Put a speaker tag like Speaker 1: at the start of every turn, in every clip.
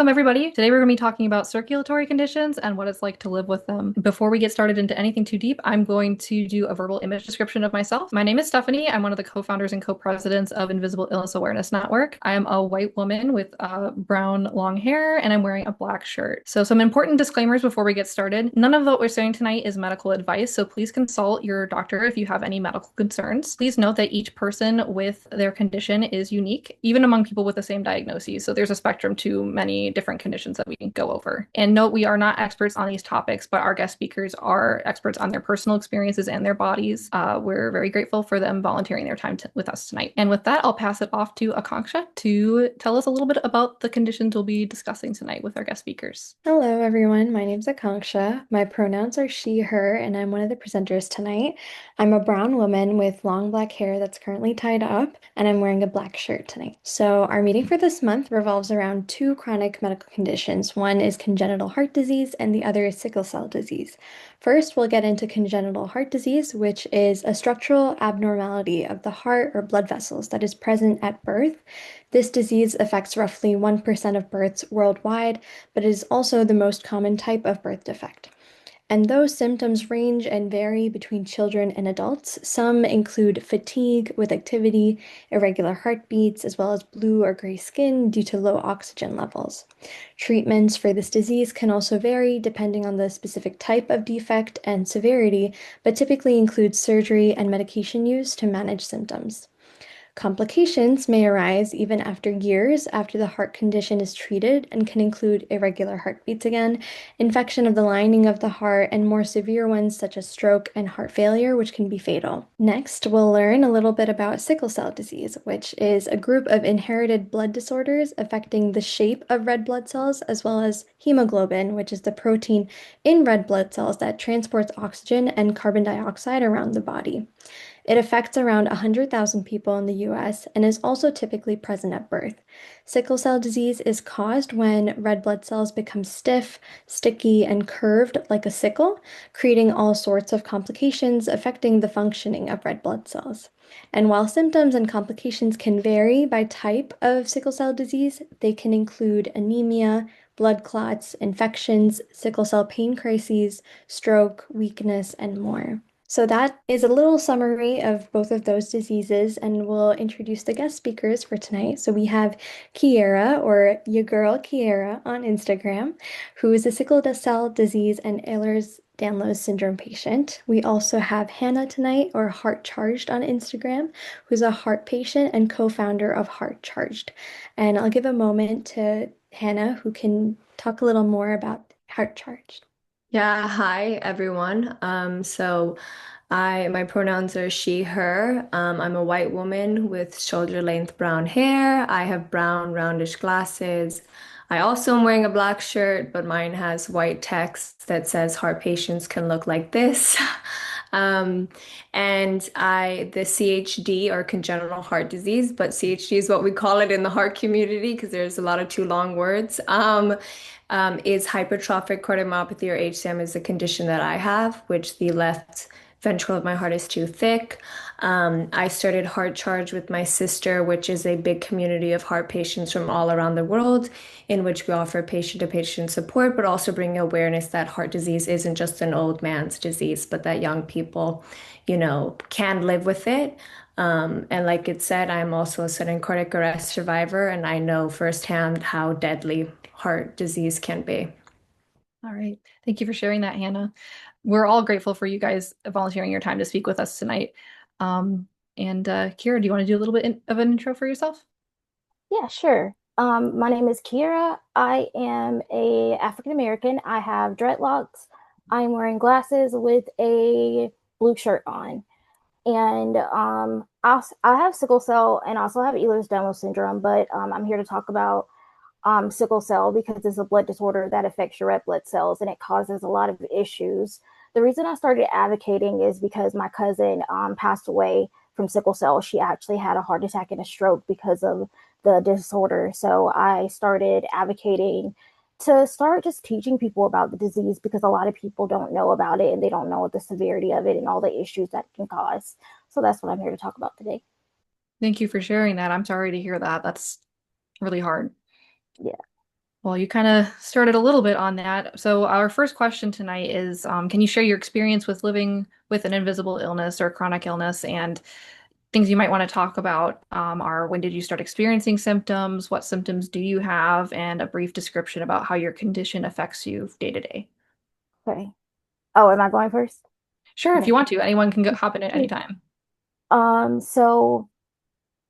Speaker 1: Welcome, everybody. Today we're going to be talking about circulatory conditions and what it's like to live with them. Before we get started into anything too deep, I'm going to do a verbal image description of myself. My name is Stephanie. I'm one of the co-founders and co-presidents of Invisible Illness Awareness Network. I am a white woman with brown long hair, and I'm wearing a black shirt. So some important disclaimers before we get started. None of what we're saying tonight is medical advice, so please consult your doctor if you have any medical concerns. Please note that each person with their condition is unique, even among people with the same diagnoses. So there's a spectrum to many different conditions that we can go over. And note, we are not experts on these topics, but our guest speakers are experts on their personal experiences and their bodies. We're very grateful for them volunteering their time with us tonight. And with that, I'll pass it off to Akanksha to tell us a little bit about the conditions we'll be discussing tonight with our guest speakers.
Speaker 2: Hello, everyone. My name's Akanksha. My pronouns are she, her, and I'm one of the presenters tonight. I'm a brown woman with long black hair that's currently tied up, and I'm wearing a black shirt tonight. So, our meeting for this month revolves around two chronic medical conditions. One is congenital heart disease, and the other is sickle cell disease. First, we'll get into congenital heart disease, which is a structural abnormality of the heart or blood vessels that is present at birth. This disease affects roughly 1% of births worldwide, but it is also the most common type of birth defect. And those symptoms range and vary between children and adults. Some include fatigue with activity, irregular heartbeats, as well as blue or gray skin due to low oxygen levels. Treatments for this disease can also vary depending on the specific type of defect and severity, but typically include surgery and medication use to manage symptoms. Complications may arise even after years after the heart condition is treated and can include irregular heartbeats again, infection of the lining of the heart, and more severe ones such as stroke and heart failure, which can be fatal. Next, we'll learn a little bit about sickle cell disease, which is a group of inherited blood disorders affecting the shape of red blood cells, as well as hemoglobin, which is the protein in red blood cells that transports oxygen and carbon dioxide around the body. It affects around 100,000 people in the US and is also typically present at birth. Sickle cell disease is caused when red blood cells become stiff, sticky, and curved like a sickle, creating all sorts of complications affecting the functioning of red blood cells. And while symptoms and complications can vary by type of sickle cell disease, they can include anemia, blood clots, infections, sickle cell pain crises, stroke, weakness, and more. So that is a little summary of both of those diseases, and we'll introduce the guest speakers for tonight. So we have Kiera, or your girl Kiera, on Instagram, who is a sickle cell disease and Ehlers-Danlos syndrome patient. We also have Hannah tonight, or Heart Charged on Instagram, who's a heart patient and co-founder of Heart Charged. And I'll give a moment to Hannah, who can talk a little more about Heart Charged.
Speaker 3: Yeah, hi everyone. My pronouns are she, her. I'm a white woman with shoulder length brown hair. I have brown roundish glasses. I also am wearing a black shirt, but mine has white text that says heart patients can look like this. Um, the CHD or congenital heart disease, but CHD is what we call it in the heart community because there's a lot of too long words. Is hypertrophic cardiomyopathy or HCM is a condition that I have, which the left ventricle of my heart is too thick. I started Heart Charge with my sister, which is a big community of heart patients from all around the world, in which we offer patient-to-patient support, but also bring awareness that heart disease isn't just an old man's disease, but that young people, can live with it. And like it said, I'm also a sudden cardiac arrest survivor, and I know firsthand how deadly heart disease can be.
Speaker 1: All right. Thank you for sharing that, Hannah. We're all grateful for you guys volunteering your time to speak with us tonight. Kira, do you want to do a little bit of an intro for yourself?
Speaker 4: Yeah, sure. My name is Kiera. I am a African American. I have dreadlocks. I'm wearing glasses with a blue shirt on. And I have sickle cell and also have Ehlers-Danlos syndrome, but I'm here to talk about sickle cell because it's a blood disorder that affects your red blood cells and it causes a lot of issues. The reason I started advocating is because my cousin passed away from sickle cell. She actually had a heart attack and a stroke because of the disorder. So I started advocating to start just teaching people about the disease because a lot of people don't know about it and they don't know the severity of it and all the issues that it can cause. So that's what I'm here to talk about today.
Speaker 1: Thank you for sharing that. I'm sorry to hear that. That's really hard.
Speaker 4: Yeah.
Speaker 1: Well, you kind of started a little bit on that. So our first question tonight is, can you share your experience with living with an invisible illness or chronic illness? And things you might want to talk about are when did you start experiencing symptoms? What symptoms do you have? And a brief description about how your condition affects you day to day.
Speaker 4: Okay. Oh, am I going first?
Speaker 1: Sure, if
Speaker 4: Okay.
Speaker 1: you want to. Anyone can hop in at any time.
Speaker 4: So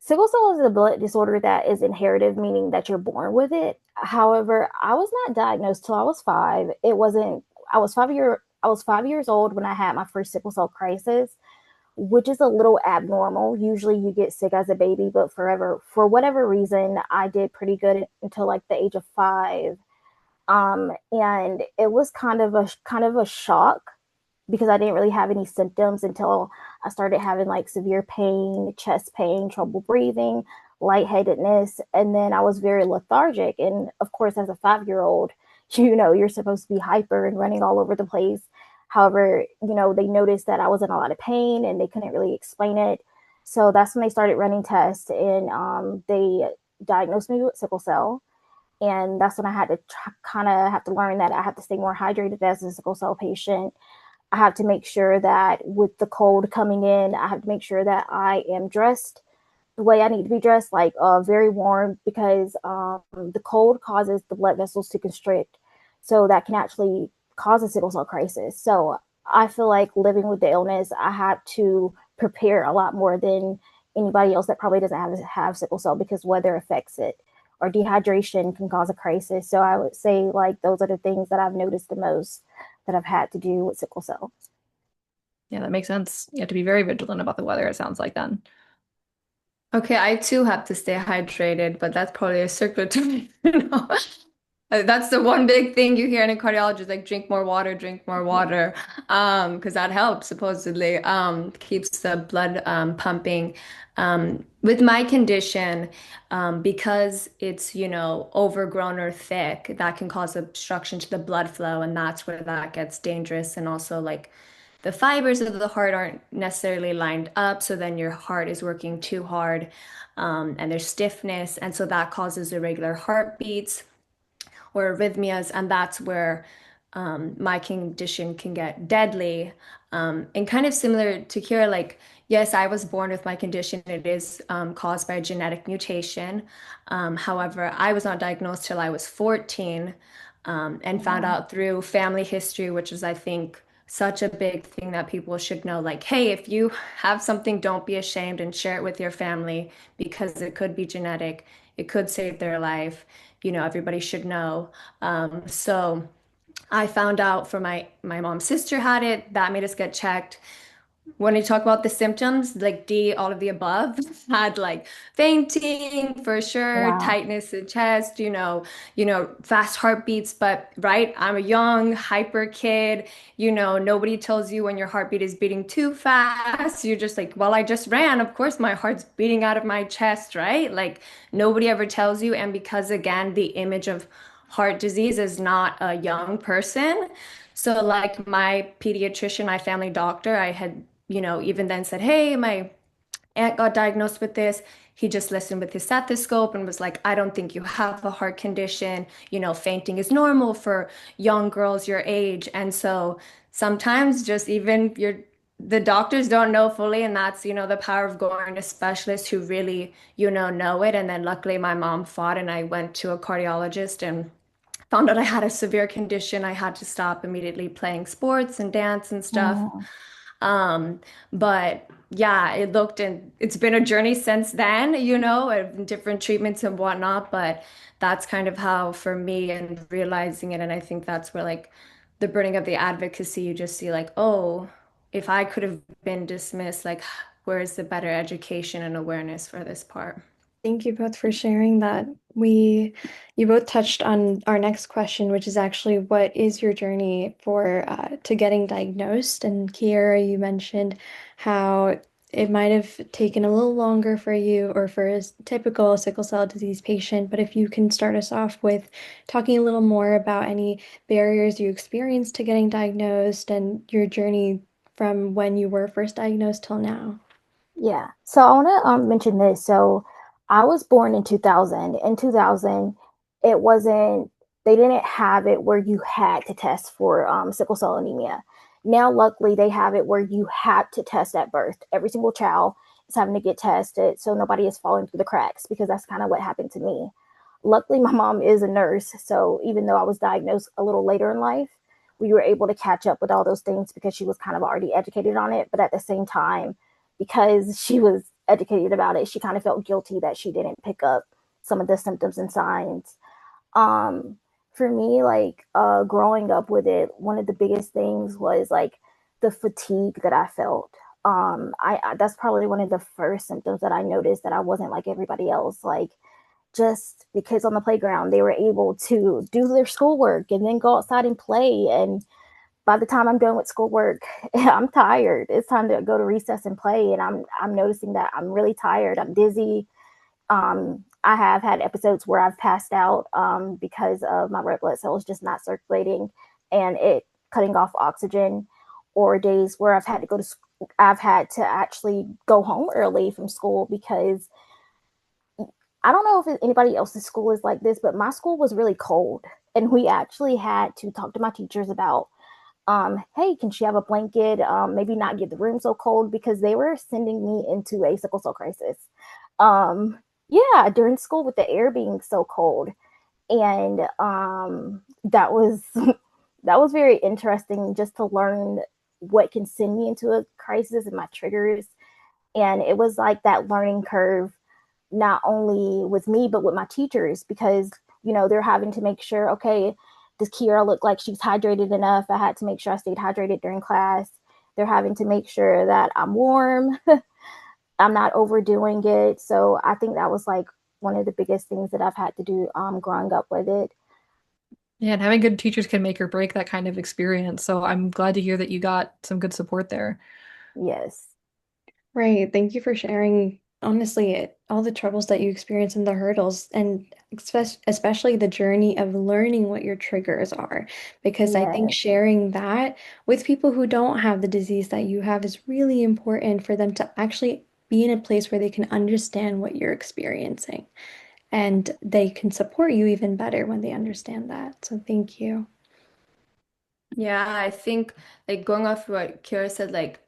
Speaker 4: sickle cell is a blood disorder that is inherited, meaning that you're born with it. However, I was not diagnosed till I was 5. It wasn't, I was 5 years old when I had my first sickle cell crisis, which is a little abnormal. Usually you get sick as a baby, but for whatever reason, I did pretty good until like the age of 5. And it was kind of a shock because I didn't really have any symptoms until I started having like severe pain, chest pain, trouble breathing, lightheadedness, and then I was very lethargic. And of course, as a 5-year-old, you're supposed to be hyper and running all over the place. However, they noticed that I was in a lot of pain and they couldn't really explain it. So that's when they started running tests and they diagnosed me with sickle cell. And that's when I had to kind of have to learn that I have to stay more hydrated as a sickle cell patient. I have to make sure that with the cold coming in, I have to make sure that I am dressed the way I need to be dressed, like very warm, because the cold causes the blood vessels to constrict. So that can actually cause a sickle cell crisis. So I feel like living with the illness, I had to prepare a lot more than anybody else that probably doesn't have sickle cell because weather affects it or dehydration can cause a crisis. So I would say like those are the things that I've noticed the most that I've had to do with sickle cell.
Speaker 1: Yeah, that makes sense. You have to be very vigilant about the weather, it sounds like then.
Speaker 3: Okay, I too have to stay hydrated, but that's probably a circulatory, That's the one big thing you hear in a cardiologist, like drink more water, because that helps supposedly, keeps the blood pumping. With my condition, because it's, overgrown or thick, that can cause obstruction to the blood flow, and that's where that gets dangerous. And also, like, the fibers of the heart aren't necessarily lined up, so then your heart is working too hard, and there's stiffness, and so that causes irregular heartbeats or arrhythmias, and that's where my condition can get deadly. And kind of similar to Kiera, like, yes, I was born with my condition. It is caused by a genetic mutation. However, I was not diagnosed till I was 14, and found
Speaker 4: Wow.
Speaker 3: out through family history, which is, I think, such a big thing that people should know. Like, hey, if you have something, don't be ashamed and share it with your family because it could be genetic. It could save their life. Everybody should know. So I found out from my mom's sister had it. That made us get checked. When you talk about the symptoms, like D, all of the above, had like fainting for sure,
Speaker 4: Wow.
Speaker 3: tightness in chest, fast heartbeats. But right, I'm a young, hyper kid. Nobody tells you when your heartbeat is beating too fast. You're just like, well, I just ran. Of course, my heart's beating out of my chest, right? Like nobody ever tells you. And because again, the image of heart disease is not a young person. So like my pediatrician, my family doctor, I had even then said, hey, my aunt got diagnosed with this. He just listened with his stethoscope and was like, I don't think you have a heart condition. Fainting is normal for young girls your age. And so sometimes just even the doctors don't know fully. And that's, the power of going to specialists who really, know it. And then luckily my mom fought and I went to a cardiologist and found out I had a severe condition. I had to stop immediately playing sports and dance and stuff.
Speaker 4: Mm.
Speaker 3: Um, but yeah, it's been a journey since then, of different treatments and whatnot. But that's kind of how for me and realizing it. And I think that's where like the burning of the advocacy, you just see like, oh, if I could have been dismissed, like where's the better education and awareness for this part?
Speaker 2: Thank you both for sharing that. You both touched on our next question, which is actually what is your journey for to getting diagnosed? And Kiera, you mentioned how it might have taken a little longer for you or for a typical sickle cell disease patient, but if you can start us off with talking a little more about any barriers you experienced to getting diagnosed and your journey from when you were first diagnosed till now.
Speaker 4: Yeah. So I want to mention this. So I was born in 2000. In 2000, it wasn't. they didn't have it where you had to test for sickle cell anemia. Now, luckily, they have it where you have to test at birth. Every single child is having to get tested, so nobody is falling through the cracks, because that's kind of what happened to me. Luckily, my mom is a nurse, so even though I was diagnosed a little later in life, we were able to catch up with all those things because she was kind of already educated on it. But at the same time, because she was educated about it, she kind of felt guilty that she didn't pick up some of the symptoms and signs. Um, for me, like growing up with it, one of the biggest things was like the fatigue that I felt. I that's probably one of the first symptoms that I noticed, that I wasn't like everybody else. Like, just the kids on the playground, they were able to do their schoolwork and then go outside and play. And by the time I'm done with schoolwork, I'm tired. It's time to go to recess and play. And I'm noticing that I'm really tired. I'm dizzy. I have had episodes where I've passed out because of my red blood cells just not circulating and it cutting off oxygen, or days where I've had to actually go home early from school because I don't know if anybody else's school is like this, but my school was really cold. And we actually had to talk to my teachers about, hey, can she have a blanket? Maybe not get the room so cold, because they were sending me into a sickle cell crisis. Um, yeah, during school with the air being so cold. And that was that was very interesting, just to learn what can send me into a crisis and my triggers. And it was like that learning curve, not only with me but with my teachers, because they're having to make sure, okay, does Kiera look like she's hydrated enough? I had to make sure I stayed hydrated during class. They're having to make sure that I'm warm. I'm not overdoing it. So I think that was like one of the biggest things that I've had to do growing up with it.
Speaker 1: Yeah, and having good teachers can make or break that kind of experience. So I'm glad to hear that you got some good support there.
Speaker 4: Yes.
Speaker 2: Right. Thank you for sharing, honestly, all the troubles that you experience and the hurdles, and especially the journey of learning what your triggers are. Because I think
Speaker 4: Yes.
Speaker 2: sharing that with people who don't have the disease that you have is really important for them to actually be in a place where they can understand what you're experiencing. And they can support you even better when they understand that. So thank you.
Speaker 3: Yeah, I think like going off what Kiera said, like,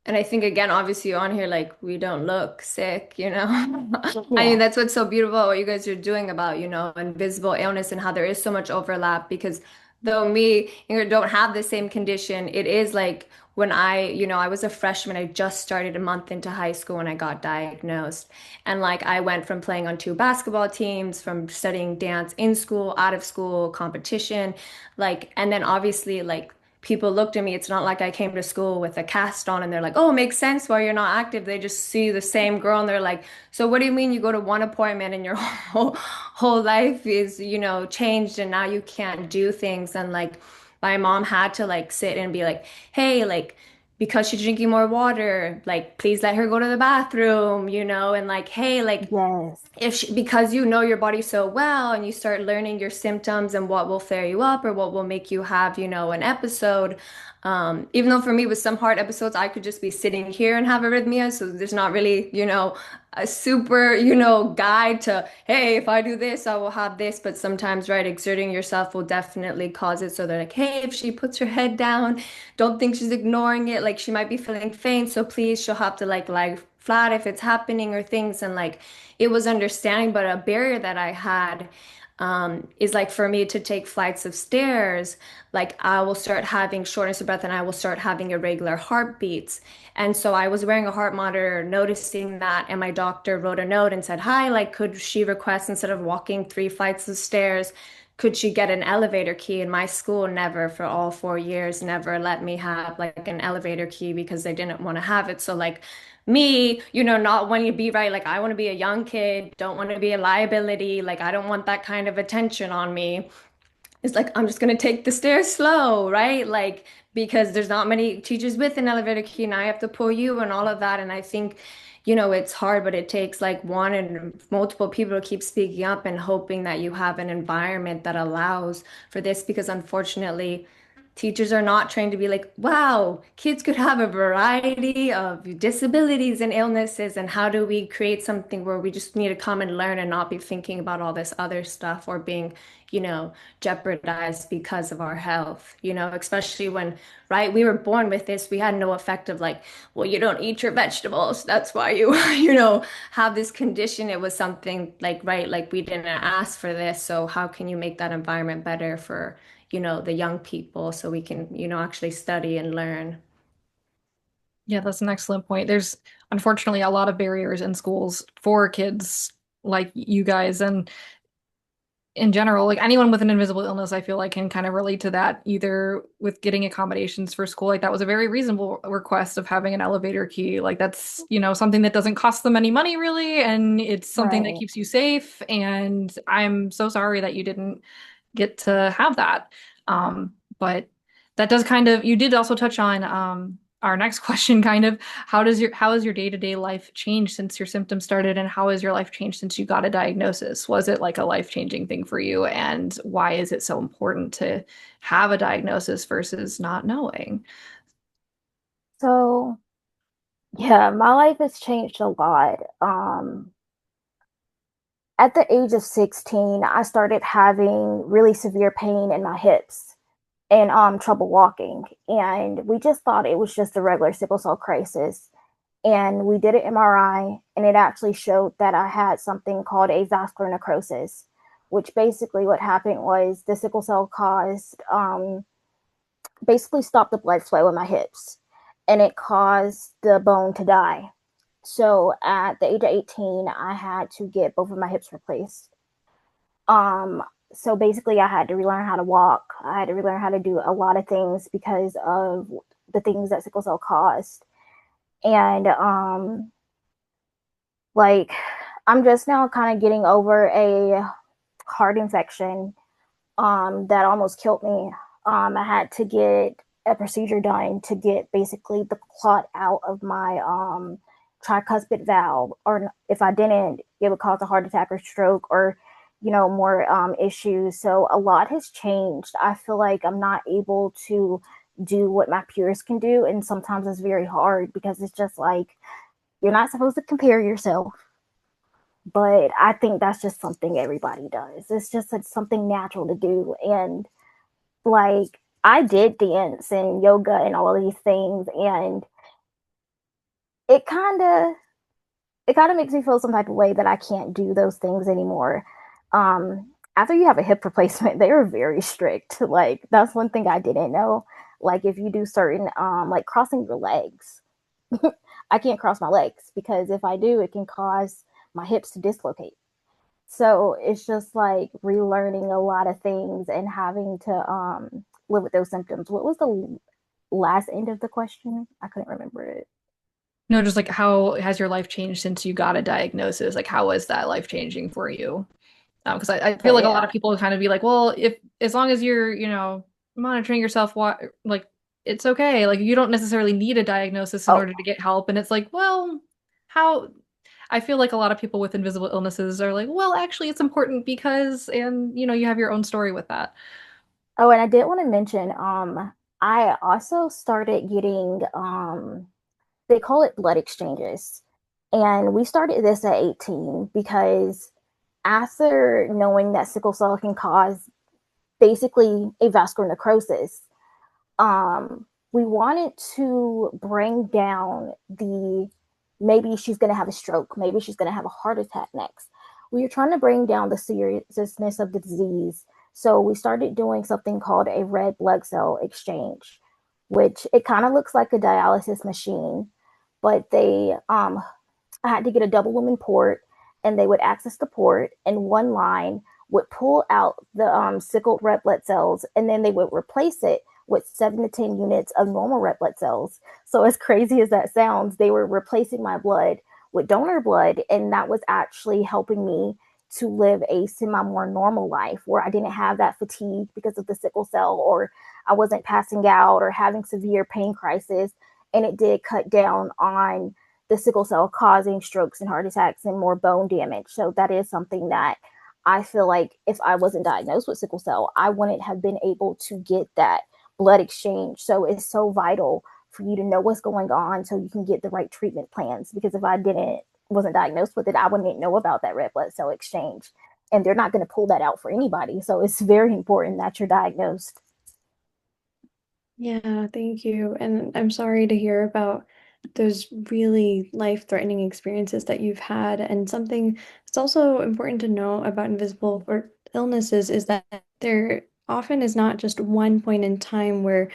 Speaker 3: and I think again, obviously on here, like we don't look sick, you know. I mean,
Speaker 4: Yeah.
Speaker 3: that's what's so beautiful about what you guys are doing about, invisible illness and how there is so much overlap because though me and you don't have the same condition, it is like when I was a freshman, I just started a month into high school when I got diagnosed. And like I went from playing on two basketball teams, from studying dance in school, out of school, competition, like, and then obviously like people looked at me. It's not like I came to school with a cast on and they're like, oh, it makes sense why you're not active. They just see the same girl and they're like, so what do you mean you go to one appointment and your whole life is, changed and now you can't do things? And like my mom had to like sit and be like, hey, like because she's drinking more water, like please let her go to the bathroom, and like, hey, like
Speaker 4: Yes.
Speaker 3: because you know your body so well and you start learning your symptoms and what will flare you up or what will make you have, an episode. Even though for me with some hard episodes, I could just be sitting here and have arrhythmia. So there's not really, a super, guide to, hey, if I do this, I will have this. But sometimes, right, exerting yourself will definitely cause it. So they're like, hey, if she puts her head down, don't think she's ignoring it. Like she might be feeling faint. So please, she'll have to like lie flat if it's happening or things. And like, it was understanding, but a barrier that I had is like for me to take flights of stairs, like I will start having shortness of breath and I will start having irregular heartbeats. And so I was wearing a heart monitor, noticing that, and my doctor wrote a note and said, hi, like, could she request instead of walking 3 flights of stairs, could she get an elevator key? And my school never, for all 4 years, never let me have like an elevator key because they didn't want to have it. So like me, not wanting to be right. Like, I want to be a young kid, don't want to be a liability. Like, I don't want that kind of attention on me. It's like, I'm just going to take the stairs slow, right? Like, because there's not many teachers with an elevator key and I have to pull you and all of that. And I think, it's hard, but it takes like one and multiple people to keep speaking up and hoping that you have an environment that allows for this because unfortunately, teachers are not trained to be like, wow, kids could have a variety of disabilities and illnesses. And how do we create something where we just need to come and learn and not be thinking about all this other stuff or being jeopardized because of our health, especially when, right, we were born with this. We had no effect of like, well, you don't eat your vegetables. That's why you, have this condition. It was something like, right, like we didn't ask for this. So how can you make that environment better for, the young people so we can, actually study and learn?
Speaker 1: Yeah, that's an excellent point. There's unfortunately a lot of barriers in schools for kids like you guys, and in general, like anyone with an invisible illness, I feel like can kind of relate to that, either with getting accommodations for school. Like that was a very reasonable request of having an elevator key. Like that's, something that doesn't cost them any money really, and it's something that
Speaker 4: Right.
Speaker 1: keeps you safe. And I'm so sorry that you didn't get to have that. But that does kind of, you did also touch on our next question, kind of how has your day-to-day life changed since your symptoms started, and how has your life changed since you got a diagnosis? Was it like a life-changing thing for you, and why is it so important to have a diagnosis versus not knowing?
Speaker 4: So, yeah, my life has changed a lot. At the age of 16, I started having really severe pain in my hips and trouble walking. And we just thought it was just a regular sickle cell crisis. And we did an MRI, and it actually showed that I had something called a vascular necrosis, which basically what happened was the sickle cell caused basically stopped the blood flow in my hips, and it caused the bone to die. So at the age of 18, I had to get both of my hips replaced. Um, so basically, I had to relearn how to walk. I had to relearn how to do a lot of things because of the things that sickle cell caused. And like, I'm just now kind of getting over a heart infection that almost killed me. I had to get a procedure done to get basically the clot out of my tricuspid valve, or if I didn't, it would cause a heart attack or stroke, or more issues. So a lot has changed. I feel like I'm not able to do what my peers can do, and sometimes it's very hard because it's just like you're not supposed to compare yourself, but I think that's just something everybody does. It's just something natural to do. And like, I did dance and yoga and all of these things, and it kind of makes me feel some type of way that I can't do those things anymore. After you have a hip replacement, they are very strict. Like, that's one thing I didn't know. Like, if you do certain like crossing your legs, I can't cross my legs because if I do, it can cause my hips to dislocate. So it's just like relearning a lot of things and having to live with those symptoms. What was the last end of the question? I couldn't remember it.
Speaker 1: No, just like how has your life changed since you got a diagnosis? Like how was that life changing for you? Because I feel
Speaker 4: Okay,
Speaker 1: like a lot
Speaker 4: yeah.
Speaker 1: of people kind of be like, well, if as long as you're, monitoring yourself, what like it's okay. Like you don't necessarily need a diagnosis in
Speaker 4: Oh,
Speaker 1: order to get help. And it's like, well, how I feel like a lot of people with invisible illnesses are like, well, actually, it's important because, and you have your own story with that.
Speaker 4: oh, and I did want to mention, I also started getting they call it blood exchanges. And we started this at 18 because after knowing that sickle cell can cause basically a vascular necrosis, we wanted to bring down the maybe she's going to have a stroke, maybe she's going to have a heart attack next. We were trying to bring down the seriousness of the disease. So we started doing something called a red blood cell exchange, which it kind of looks like a dialysis machine, but they I had to get a double lumen port, and they would access the port, and one line would pull out the sickled red blood cells, and then they would replace it with 7 to 10 units of normal red blood cells. So, as crazy as that sounds, they were replacing my blood with donor blood, and that was actually helping me to live a semi more normal life where I didn't have that fatigue because of the sickle cell, or I wasn't passing out or having severe pain crisis. And it did cut down on the sickle cell causing strokes and heart attacks and more bone damage. So that is something that I feel like if I wasn't diagnosed with sickle cell, I wouldn't have been able to get that blood exchange. So it's so vital for you to know what's going on so you can get the right treatment plans. Because if I wasn't diagnosed with it, I wouldn't know about that red blood cell exchange. and they're not going to pull that out for anybody. So it's very important that you're diagnosed.
Speaker 2: Yeah, thank you. And I'm sorry to hear about those really life-threatening experiences that you've had. And something that's also important to know about invisible or illnesses is that there often is not just one point in time where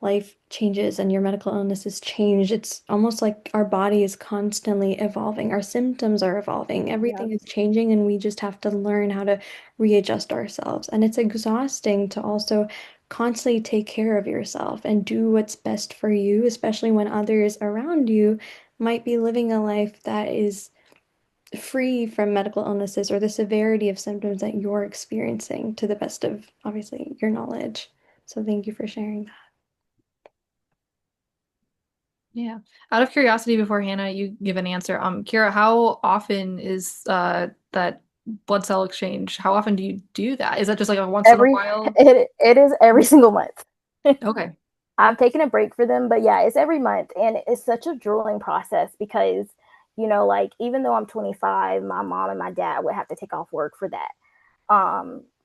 Speaker 2: life changes and your medical illnesses change. It's almost like our body is constantly evolving. Our symptoms are evolving.
Speaker 4: Yeah.
Speaker 2: Everything is changing, and we just have to learn how to readjust ourselves. And it's exhausting to also constantly take care of yourself and do what's best for you, especially when others around you might be living a life that is free from medical illnesses or the severity of symptoms that you're experiencing to the best of, obviously, your knowledge. So thank you for sharing that.
Speaker 1: Yeah. Out of curiosity, before Hannah, you give an answer. Kiera, how often is that blood cell exchange? How often do you do that? Is that just like a once in a
Speaker 4: Every
Speaker 1: while?
Speaker 4: it is every single month.
Speaker 1: Okay.
Speaker 4: I've taken a break for them, but yeah, it's every month. And it's such a grueling process because, like even though I'm 25, my mom and my dad would have to take off work for that.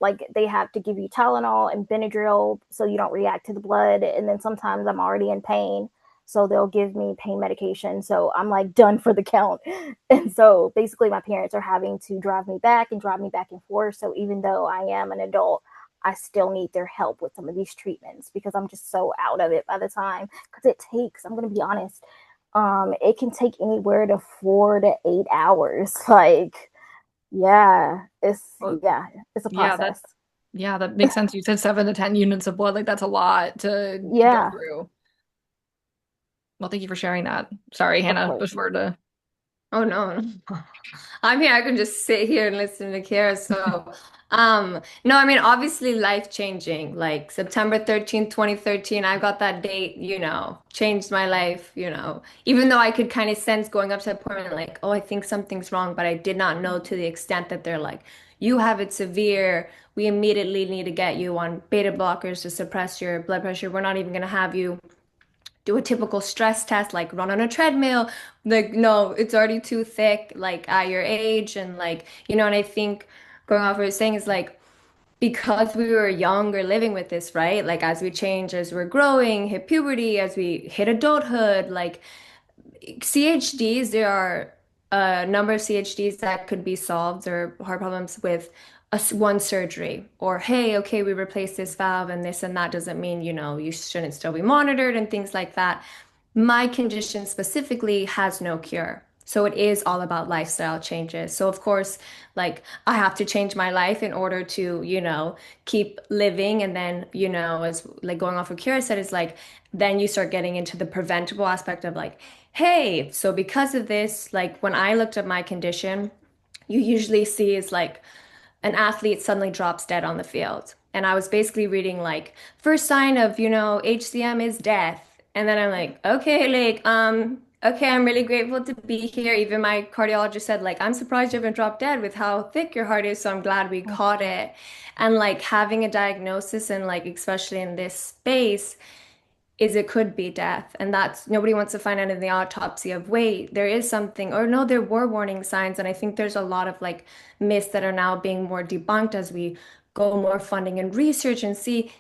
Speaker 4: Like they have to give you Tylenol and Benadryl so you don't react to the blood. And then sometimes I'm already in pain. So they'll give me pain medication. So I'm like done for the count. And so basically my parents are having to drive me back and drive me back and forth. So even though I am an adult, I still need their help with some of these treatments because I'm just so out of it by the time. Because it takes, I'm going to be honest, it can take anywhere to 4 to 8 hours. Like,
Speaker 1: Well,
Speaker 4: it's a
Speaker 1: yeah,
Speaker 4: process.
Speaker 1: that makes sense. You said 7 to 10 units of blood. Like that's a lot to go
Speaker 4: Yeah,
Speaker 1: through. Well, thank you for sharing that. Sorry,
Speaker 4: of
Speaker 1: Hannah,
Speaker 4: course.
Speaker 1: before to
Speaker 3: Oh no. I'm here. I can just sit here and listen to Kiera. So, no, I mean, obviously life changing. Like September 13th, 2013, I got that date, changed my life, even though I could kind of sense going up to that point, like, oh, I think something's wrong, but I did not know to the extent that they're like, you have it severe. We immediately need to get you on beta blockers to suppress your blood pressure. We're not even going to have you do a typical stress test, like run on a treadmill. Like, no, it's already too thick, like at your age. And like, and I think going off what you're saying is like, because we were young or living with this, right? Like, as we change, as we're growing, hit puberty, as we hit adulthood, like, CHDs, there are a number of CHDs that could be solved or heart problems with one surgery. Or, hey, okay, we replaced this valve and this and that doesn't mean, you shouldn't still be monitored and things like that. My condition specifically has no cure. So it is all about lifestyle changes. So of course, like I have to change my life in order to, keep living. And then, as like going off of Kira said, is like then you start getting into the preventable aspect of like, hey, so because of this, like when I looked at my condition, you usually see is like an athlete suddenly drops dead on the field. And I was basically reading like first sign of, HCM is death. And then I'm like, okay, like, okay, I'm really grateful to be here. Even my cardiologist said, like, I'm surprised you haven't dropped dead with how thick your heart is, so I'm glad we caught it. And like having a diagnosis and like especially in this space, is it could be death. And that's nobody wants to find out in the autopsy of wait, there is something, or no, there were warning signs. And I think there's a lot of like myths that are now being more debunked as we go more funding and research and see,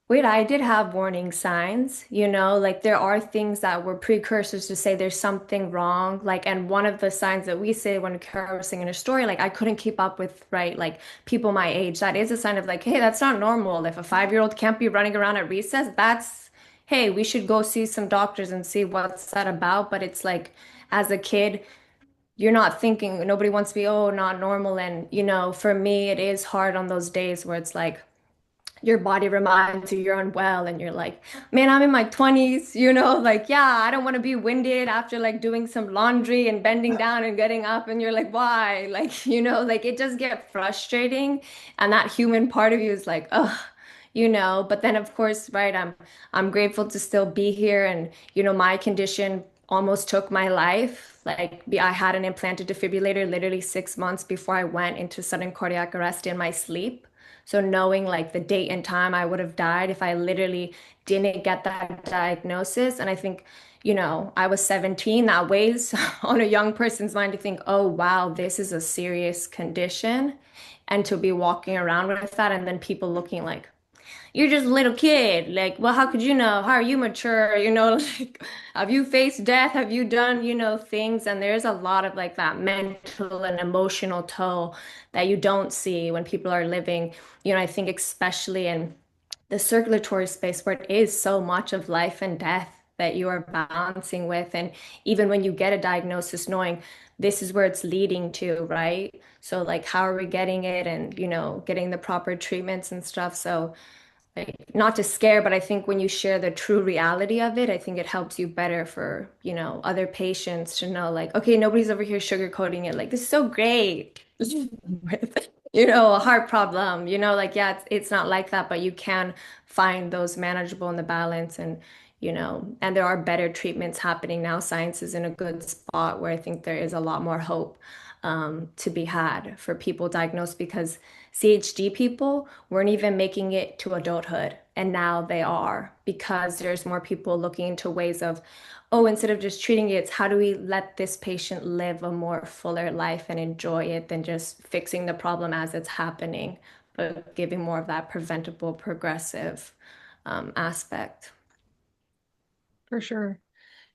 Speaker 3: wait, I did have warning signs, like there are things that were precursors to say there's something wrong. Like, and one of the signs that we say when Kara was singing a story, like I couldn't keep up with, right, like people my age, that is a sign of like, hey, that's not normal. If a 5-year-old can't be running around at recess, that's hey, we should go see some doctors and see what's that about. But it's like, as a kid, you're not thinking, nobody wants to be, oh, not normal. And, for me, it is hard on those days where it's like, your body reminds you you're unwell and you're like, man, I'm in my 20s, like, yeah, I don't want to be winded after like doing some laundry and bending down and getting up. And you're like, why? Like, like it does get frustrating. And that human part of you is like, oh, but then of course, right, I'm grateful to still be here. And, my condition almost took my life. Like I had an implanted defibrillator literally 6 months before I went into sudden cardiac arrest in my sleep. So knowing like the date and time I would have died if I literally didn't get that diagnosis. And I think, I was 17. That weighs on a young person's mind to think, oh, wow, this is a serious condition. and to be walking around with that and then people looking like, you're just a little kid. Like, well, how could you know? How are you mature? Like, have you faced death? Have you done, things? And there's a lot of like that mental and emotional toll that you don't see when people are living, I think especially in the circulatory space where it is so much of life and death that you are balancing with. And even when you get a diagnosis, knowing this is where it's leading to, right? So, like, how are we getting it and, getting the proper treatments and stuff. So, like, not to scare, but I think when you share the true reality of it, I think it helps you better for, other patients to know, like, okay, nobody's over here sugarcoating it. Like, this is so great. With, a heart problem, like, yeah, it's not like that, but you can find those manageable in the balance and, and there are better treatments happening now. Science is in a good spot where I think there is a lot more hope to be had for people diagnosed because CHD people weren't even making it to adulthood. And now they are because there's more people looking into ways of, oh, instead of just treating it, it's how do we let this patient live a more fuller life and enjoy it than just fixing the problem as it's happening, but giving more of that preventable, progressive aspect.
Speaker 1: For sure.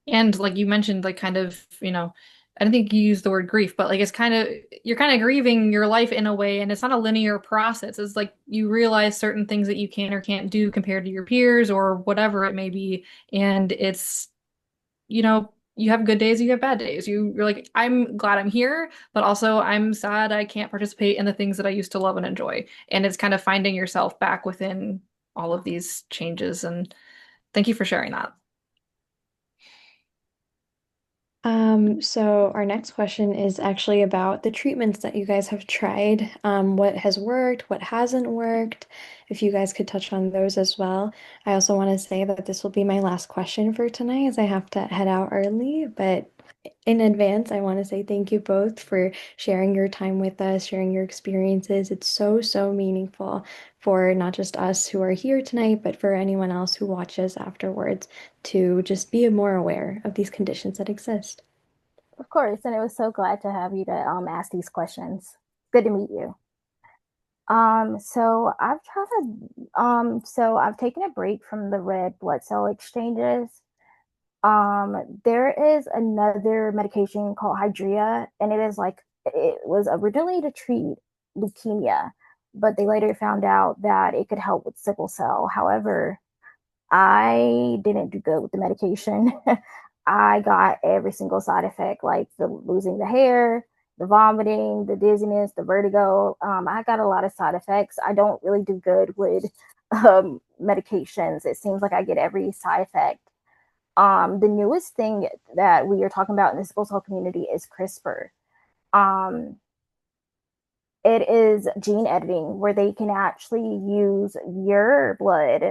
Speaker 1: And like you mentioned, like kind of, I don't think you used the word grief, but like it's kind of, you're kind of grieving your life in a way, and it's not a linear process. It's like you realize certain things that you can or can't do compared to your peers or whatever it may be. And it's, you have good days, you have bad days. You're like, I'm glad I'm here, but also I'm sad I can't participate in the things that I used to love and enjoy. And it's kind of finding yourself back within all of these changes. And thank you for sharing that.
Speaker 2: So our next question is actually about the treatments that you guys have tried. What has worked, what hasn't worked, if you guys could touch on those as well. I also want to say that this will be my last question for tonight as I have to head out early, but in advance, I want to say thank you both for sharing your time with us, sharing your experiences. It's so, so meaningful for not just us who are here tonight, but for anyone else who watches afterwards to just be more aware of these conditions that exist.
Speaker 4: Of course, and it was so glad to have you to ask these questions. Good to meet you. So I've taken a break from the red blood cell exchanges. There is another medication called Hydrea, and it was originally to treat leukemia, but they later found out that it could help with sickle cell. However, I didn't do good with the medication. I got every single side effect, like the losing the hair, the vomiting, the dizziness, the vertigo. I got a lot of side effects. I don't really do good with medications. It seems like I get every side effect. The newest thing that we are talking about in the sickle cell community is CRISPR. Um, it is gene editing where they can actually use your blood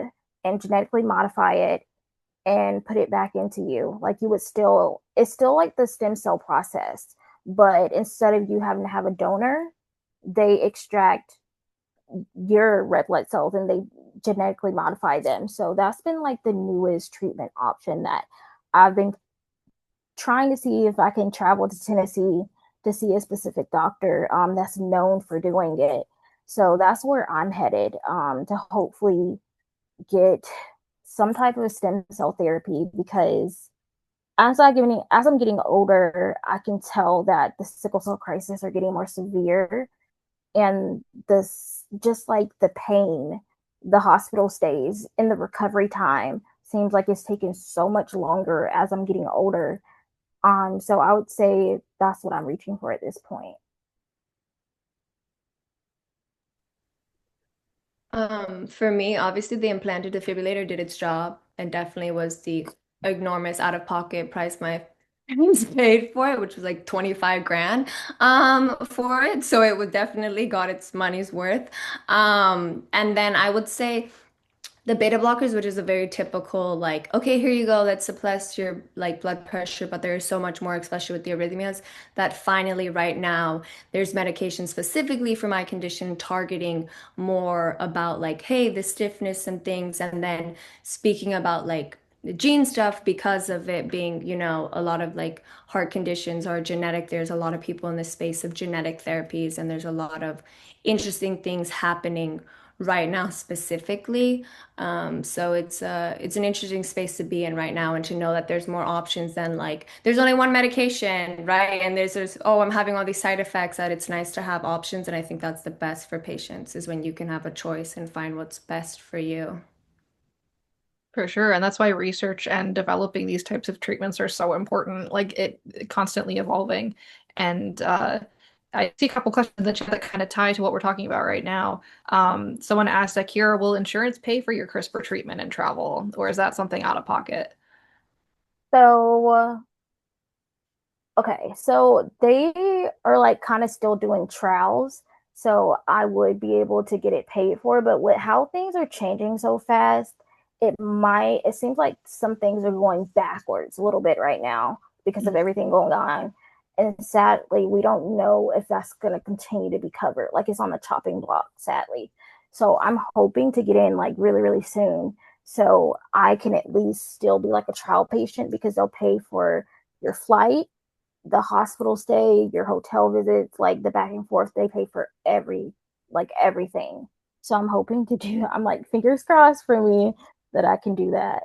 Speaker 4: and genetically modify it and put it back into you. Like you would still, it's still like the stem cell process, but instead of you having to have a donor, they extract your red blood cells and they genetically modify them. So that's been like the newest treatment option that I've been trying to see if I can travel to Tennessee to see a specific doctor that's known for doing it. So that's where I'm headed to hopefully get some type of stem cell therapy because as I'm getting older, I can tell that the sickle cell crisis are getting more severe, and this just like the pain, the hospital stays, and the recovery time seems like it's taking so much longer as I'm getting older. So I would say that's what I'm reaching for at this point.
Speaker 3: For me, obviously the implanted defibrillator did its job and definitely was the enormous out-of-pocket price my parents paid for it, which was like 25 grand for it. So it would definitely got its money's worth. And then I would say the beta blockers, which is a very typical, like, okay, here you go, let's suppress your like blood pressure, but there is so much more, especially with the arrhythmias, that finally right now there's medication specifically for my condition targeting more about like, hey, the stiffness and things, and then speaking about like gene stuff because of it being, a lot of like heart conditions are genetic. There's a lot of people in the space of genetic therapies, and there's a lot of interesting things happening right now specifically. So it's an interesting space to be in right now, and to know that there's more options than like there's only one medication, right? And there's oh, I'm having all these side effects, that it's nice to have options. And I think that's the best for patients, is when you can have a choice and find what's best for you.
Speaker 1: For sure. And that's why research and developing these types of treatments are so important, like it constantly evolving. And I see a couple questions in the chat that kind of tie to what we're talking about right now. Someone asked, Akira, will insurance pay for your CRISPR treatment and travel, or is that something out of pocket?
Speaker 4: So, okay, so they are like kind of still doing trials. So I would be able to get it paid for, but with how things are changing so fast, it seems like some things are going backwards a little bit right now because of everything going on. And sadly, we don't know if that's going to continue to be covered. Like it's on the chopping block, sadly. So I'm hoping to get in like really, really soon. So I can at least still be like a trial patient because they'll pay for your flight, the hospital stay, your hotel visits, like the back and forth, they pay for everything. So I'm hoping to do, I'm like, fingers crossed for me that I can do that.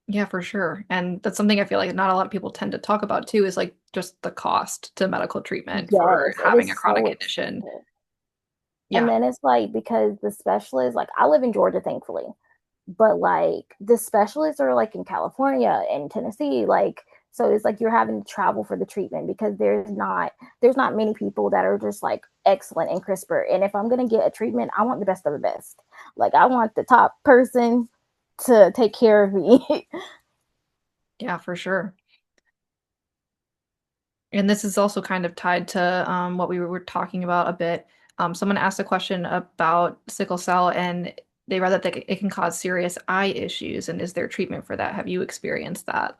Speaker 1: Yeah, for sure. And that's something I feel like not a lot of people tend to talk about too, is like just the cost to medical treatment for
Speaker 4: Yes, it
Speaker 1: having a
Speaker 4: is
Speaker 1: chronic
Speaker 4: so
Speaker 1: condition.
Speaker 4: expensive. And
Speaker 1: Yeah.
Speaker 4: then it's like because the specialists, like I live in Georgia, thankfully, but like the specialists are like in California and Tennessee, like so it's like you're having to travel for the treatment because there's not many people that are just like excellent in CRISPR. And if I'm gonna get a treatment, I want the best of the best. Like I want the top person to take care of me.
Speaker 1: Yeah, for sure. And this is also kind of tied to what we were talking about a bit. Someone asked a question about sickle cell, and they read that it can cause serious eye issues. And is there treatment for that? Have you experienced that?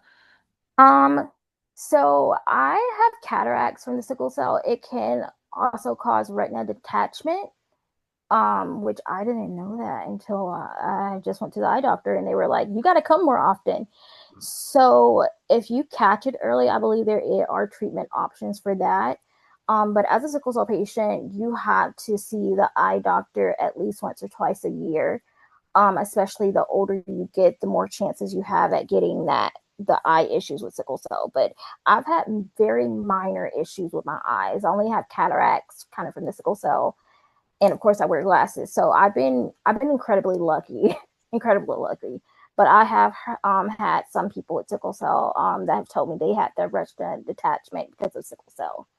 Speaker 4: um, so I have cataracts from the sickle cell. It can also cause retina detachment, which I didn't know that until I just went to the eye doctor and they were like, you got to come more often. So if you catch it early, I believe there are treatment options for that. But as a sickle cell patient, you have to see the eye doctor at least once or twice a year. Especially the older you get, the more chances you have at getting the eye issues with sickle cell. But I've had very minor issues with my eyes. I only have cataracts kind of from the sickle cell, and of course I wear glasses. So I've been incredibly lucky, incredibly lucky. But I have had some people with sickle cell that have told me they had their retina detachment because of sickle cell,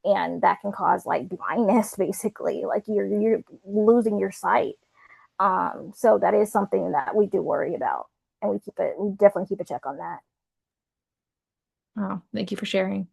Speaker 4: and that can cause like blindness, basically, like you're losing your sight. So that is something that we do worry about, and we definitely keep a check on that.
Speaker 1: Oh, thank you for sharing.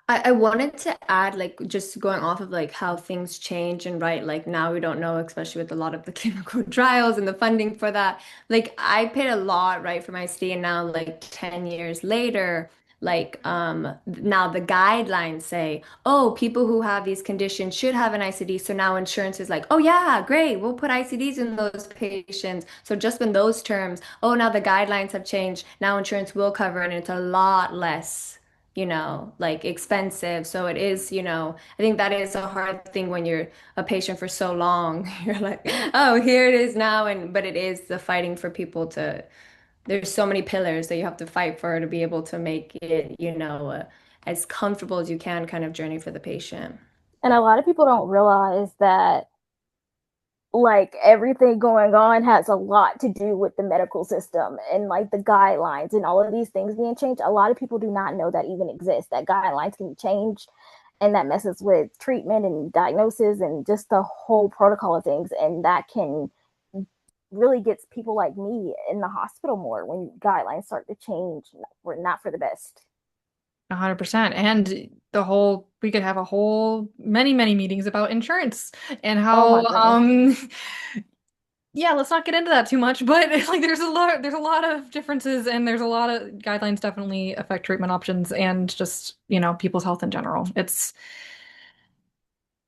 Speaker 3: I wanted to add, like, just going off of like how things change, and right, like now we don't know, especially with a lot of the clinical trials and the funding for that. Like I paid a lot, right, for my stay, and now like 10 years later, like now the guidelines say, oh, people who have these conditions should have an ICD. So now insurance is like, oh yeah, great, we'll put ICDs in those patients. So just in those terms, oh, now the guidelines have changed. Now insurance will cover it, and it's a lot less, like expensive. So it is, I think that is a hard thing when you're a patient for so long. You're like, oh, here it is now. And but it is the fighting for people to, there's so many pillars that you have to fight for to be able to make it, as comfortable as you can kind of journey for the patient.
Speaker 4: And a lot of people don't realize that like everything going on has a lot to do with the medical system and like the guidelines and all of these things being changed. A lot of people do not know that even exists, that guidelines can be changed, and that messes with treatment and diagnosis and just the whole protocol of things. And that can really gets people like me in the hospital more when guidelines start to change for not for the best.
Speaker 1: 100%. And we could have a whole many meetings about insurance and
Speaker 4: Oh
Speaker 1: how
Speaker 4: my goodness.
Speaker 1: yeah, let's not get into that too much, but like there's a lot of differences, and there's a lot of guidelines definitely affect treatment options and just, people's health in general. It's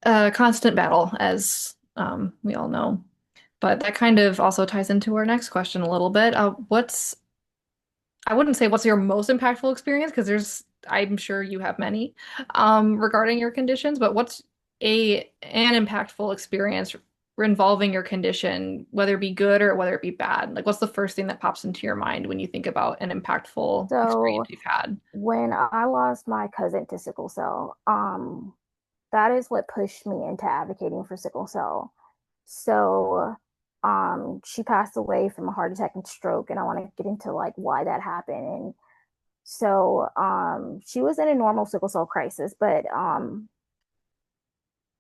Speaker 1: a constant battle, as we all know. But that kind of also ties into our next question a little bit. What's I wouldn't say what's your most impactful experience because I'm sure you have many regarding your conditions, but what's an impactful experience involving your condition, whether it be good or whether it be bad? Like, what's the first thing that pops into your mind when you think about an impactful experience
Speaker 4: So
Speaker 1: you've had?
Speaker 4: when I lost my cousin to sickle cell, that is what pushed me into advocating for sickle cell. So, she passed away from a heart attack and stroke, and I want to get into like why that happened. And so, she was in a normal sickle cell crisis, but a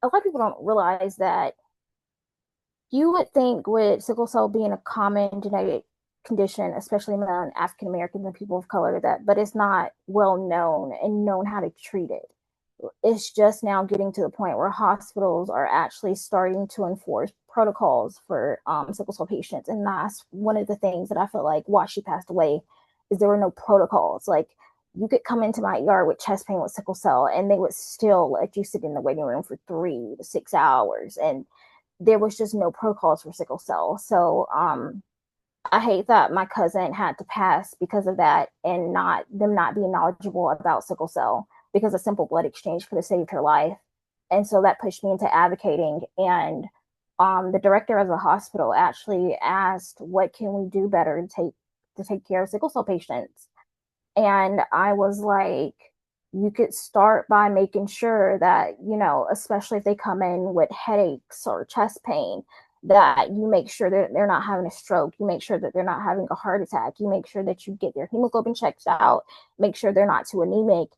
Speaker 4: lot of people don't realize that you would think with sickle cell being a common genetic condition, especially among African Americans and people of color, that but it's not well known and known how to treat it. It's just now getting to the point where hospitals are actually starting to enforce protocols for sickle cell patients, and that's one of the things that I feel like why she passed away is there were no protocols. Like you could come into my ER with chest pain with sickle cell, and they would still let you sit in the waiting room for 3 to 6 hours, and there was just no protocols for sickle cell. So I hate that my cousin had to pass because of that and not being knowledgeable about sickle cell because a simple blood exchange could have saved her life. And so that pushed me into advocating. And the director of the hospital actually asked, "What can we do better to take care of sickle cell patients?" And I was like, you could start by making sure that, especially if they come in with headaches or chest pain, that you make sure that they're not having a stroke. You make sure that they're not having a heart attack. You make sure that you get their hemoglobin checked out, make sure they're not too anemic.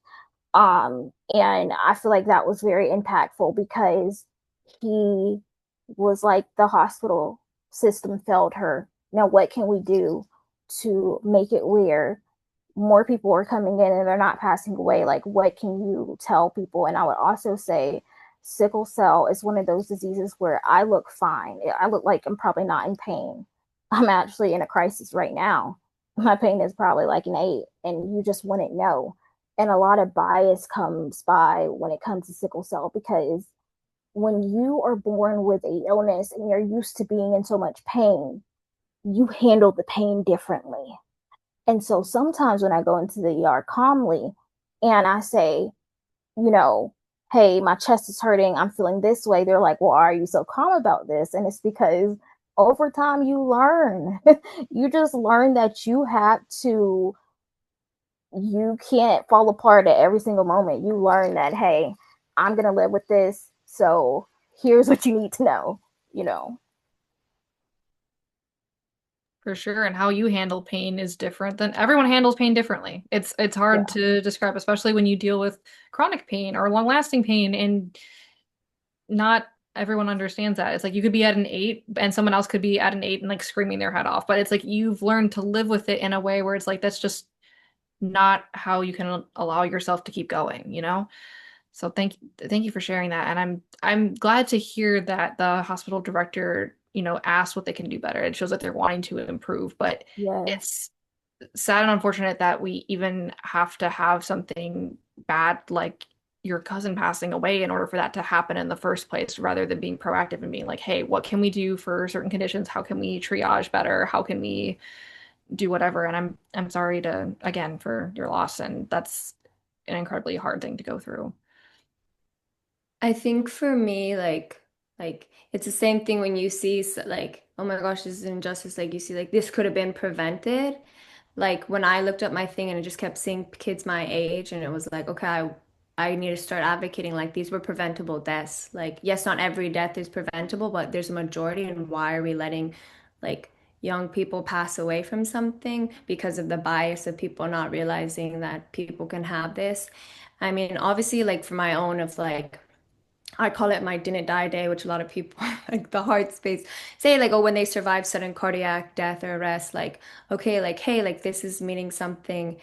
Speaker 4: And I feel like that was very impactful because he was like, the hospital system failed her. Now, what can we do to make it where more people are coming in and they're not passing away? Like, what can you tell people? And I would also say sickle cell is one of those diseases where I look fine. I look like I'm probably not in pain. I'm actually in a crisis right now. My pain is probably like an 8, and you just wouldn't know. And a lot of bias comes by when it comes to sickle cell because when you are born with a illness and you're used to being in so much pain, you handle the pain differently. And so sometimes when I go into the ER calmly and I say, you know, hey, my chest is hurting, I'm feeling this way, they're like, well, are you so calm about this? And it's because over time you learn. You just learn that you can't fall apart at every single moment. You learn that, hey, I'm going to live with this. So here's what you need to know, you know.
Speaker 1: For sure, and how you handle pain is different than everyone handles pain differently. It's hard
Speaker 4: Yeah.
Speaker 1: to describe, especially when you deal with chronic pain or long-lasting pain, and not everyone understands that. It's like you could be at an 8 and someone else could be at an 8 and like screaming their head off. But it's like you've learned to live with it in a way where it's like that's just not how you can allow yourself to keep going, you know? So thank you for sharing that. And I'm glad to hear that the hospital director, asked what they can do better. It shows that they're wanting to improve, but
Speaker 4: Yes.
Speaker 1: it's sad and unfortunate that we even have to have something bad like your cousin passing away in order for that to happen in the first place, rather than being proactive and being like, hey, what can we do for certain conditions? How can we triage better? How can we do whatever? And I'm sorry to again for your loss, and that's an incredibly hard thing to go through.
Speaker 3: I think for me, it's the same thing when you see like, oh my gosh, this is an injustice. Like you see, like this could have been prevented. Like when I looked up my thing and it just kept seeing kids my age, and it was like, okay, I need to start advocating. Like these were preventable deaths. Like yes, not every death is preventable, but there's a majority. And why are we letting like young people pass away from something because of the bias of people not realizing that people can have this? I mean, obviously, like for my own of like. I call it my didn't die day, which a lot of people like the heart space say like, oh, when they survive sudden cardiac death or arrest, like, okay, like, hey, like this is meaning something.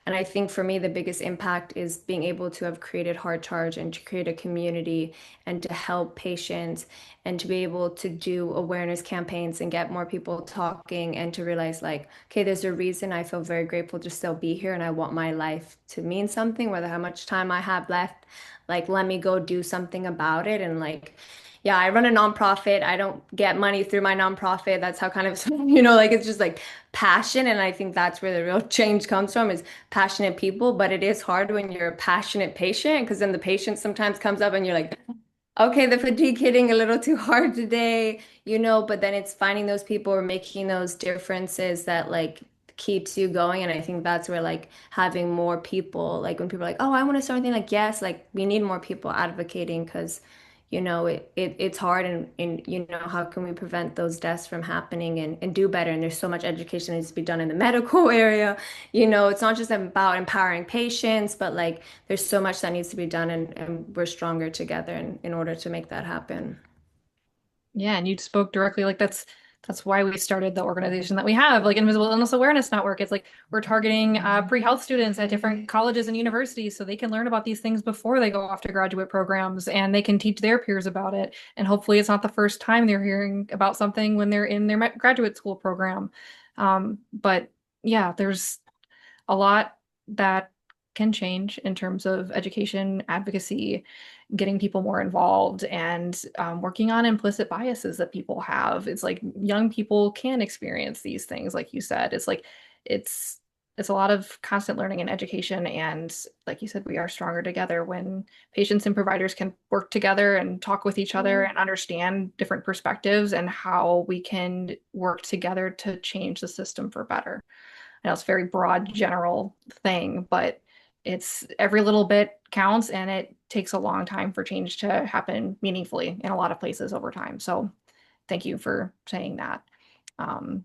Speaker 3: And I think for me, the biggest impact is being able to have created Heart Charge and to create a community and to help patients and to be able to do awareness campaigns and get more people talking and to realize like, okay, there's a reason I feel very grateful to still be here and I want my life to mean something, whether how much time I have left, like let me go do something about it. And like, yeah, I run a nonprofit. I don't get money through my nonprofit. That's how kind of, you know, like it's just like passion. And I think that's where the real change comes from is passionate people. But it is hard when you're a passionate patient because then the patient sometimes comes up and you're like, okay, the fatigue hitting a little too hard today, you know, but then it's finding those people or making those differences that like keeps you going. And I think that's where like having more people, like when people are like, oh, I want to start anything, like, yes, like we need more people advocating because, you know, it's hard and, you know, how can we prevent those deaths from happening and do better? And there's so much education that needs to be done in the medical area. You know, it's not just about empowering patients, but like there's so much that needs to be done and we're stronger together in order to make that happen.
Speaker 1: Yeah, and you spoke directly like that's why we started the organization that we have, like Invisible Illness Awareness Network. It's like we're targeting pre-health students at different colleges and universities so they can learn about these things before they go off to graduate programs and they can teach their peers about it. And hopefully it's not the first time they're hearing about something when they're in their graduate school program. But yeah, there's a lot that can change in terms of education, advocacy, getting people more involved, and working on implicit biases that people have. It's like young people can experience these things, like you said. It's like it's it's a lot of constant learning and education, and like you said, we are stronger together when patients and providers can work together and talk with each other and understand different perspectives and how we can work together to change the system for better. I know it's a very broad, general thing, but it's every little bit counts and it takes a long time for change to happen meaningfully in a lot of places over time. So thank you for saying that. Um,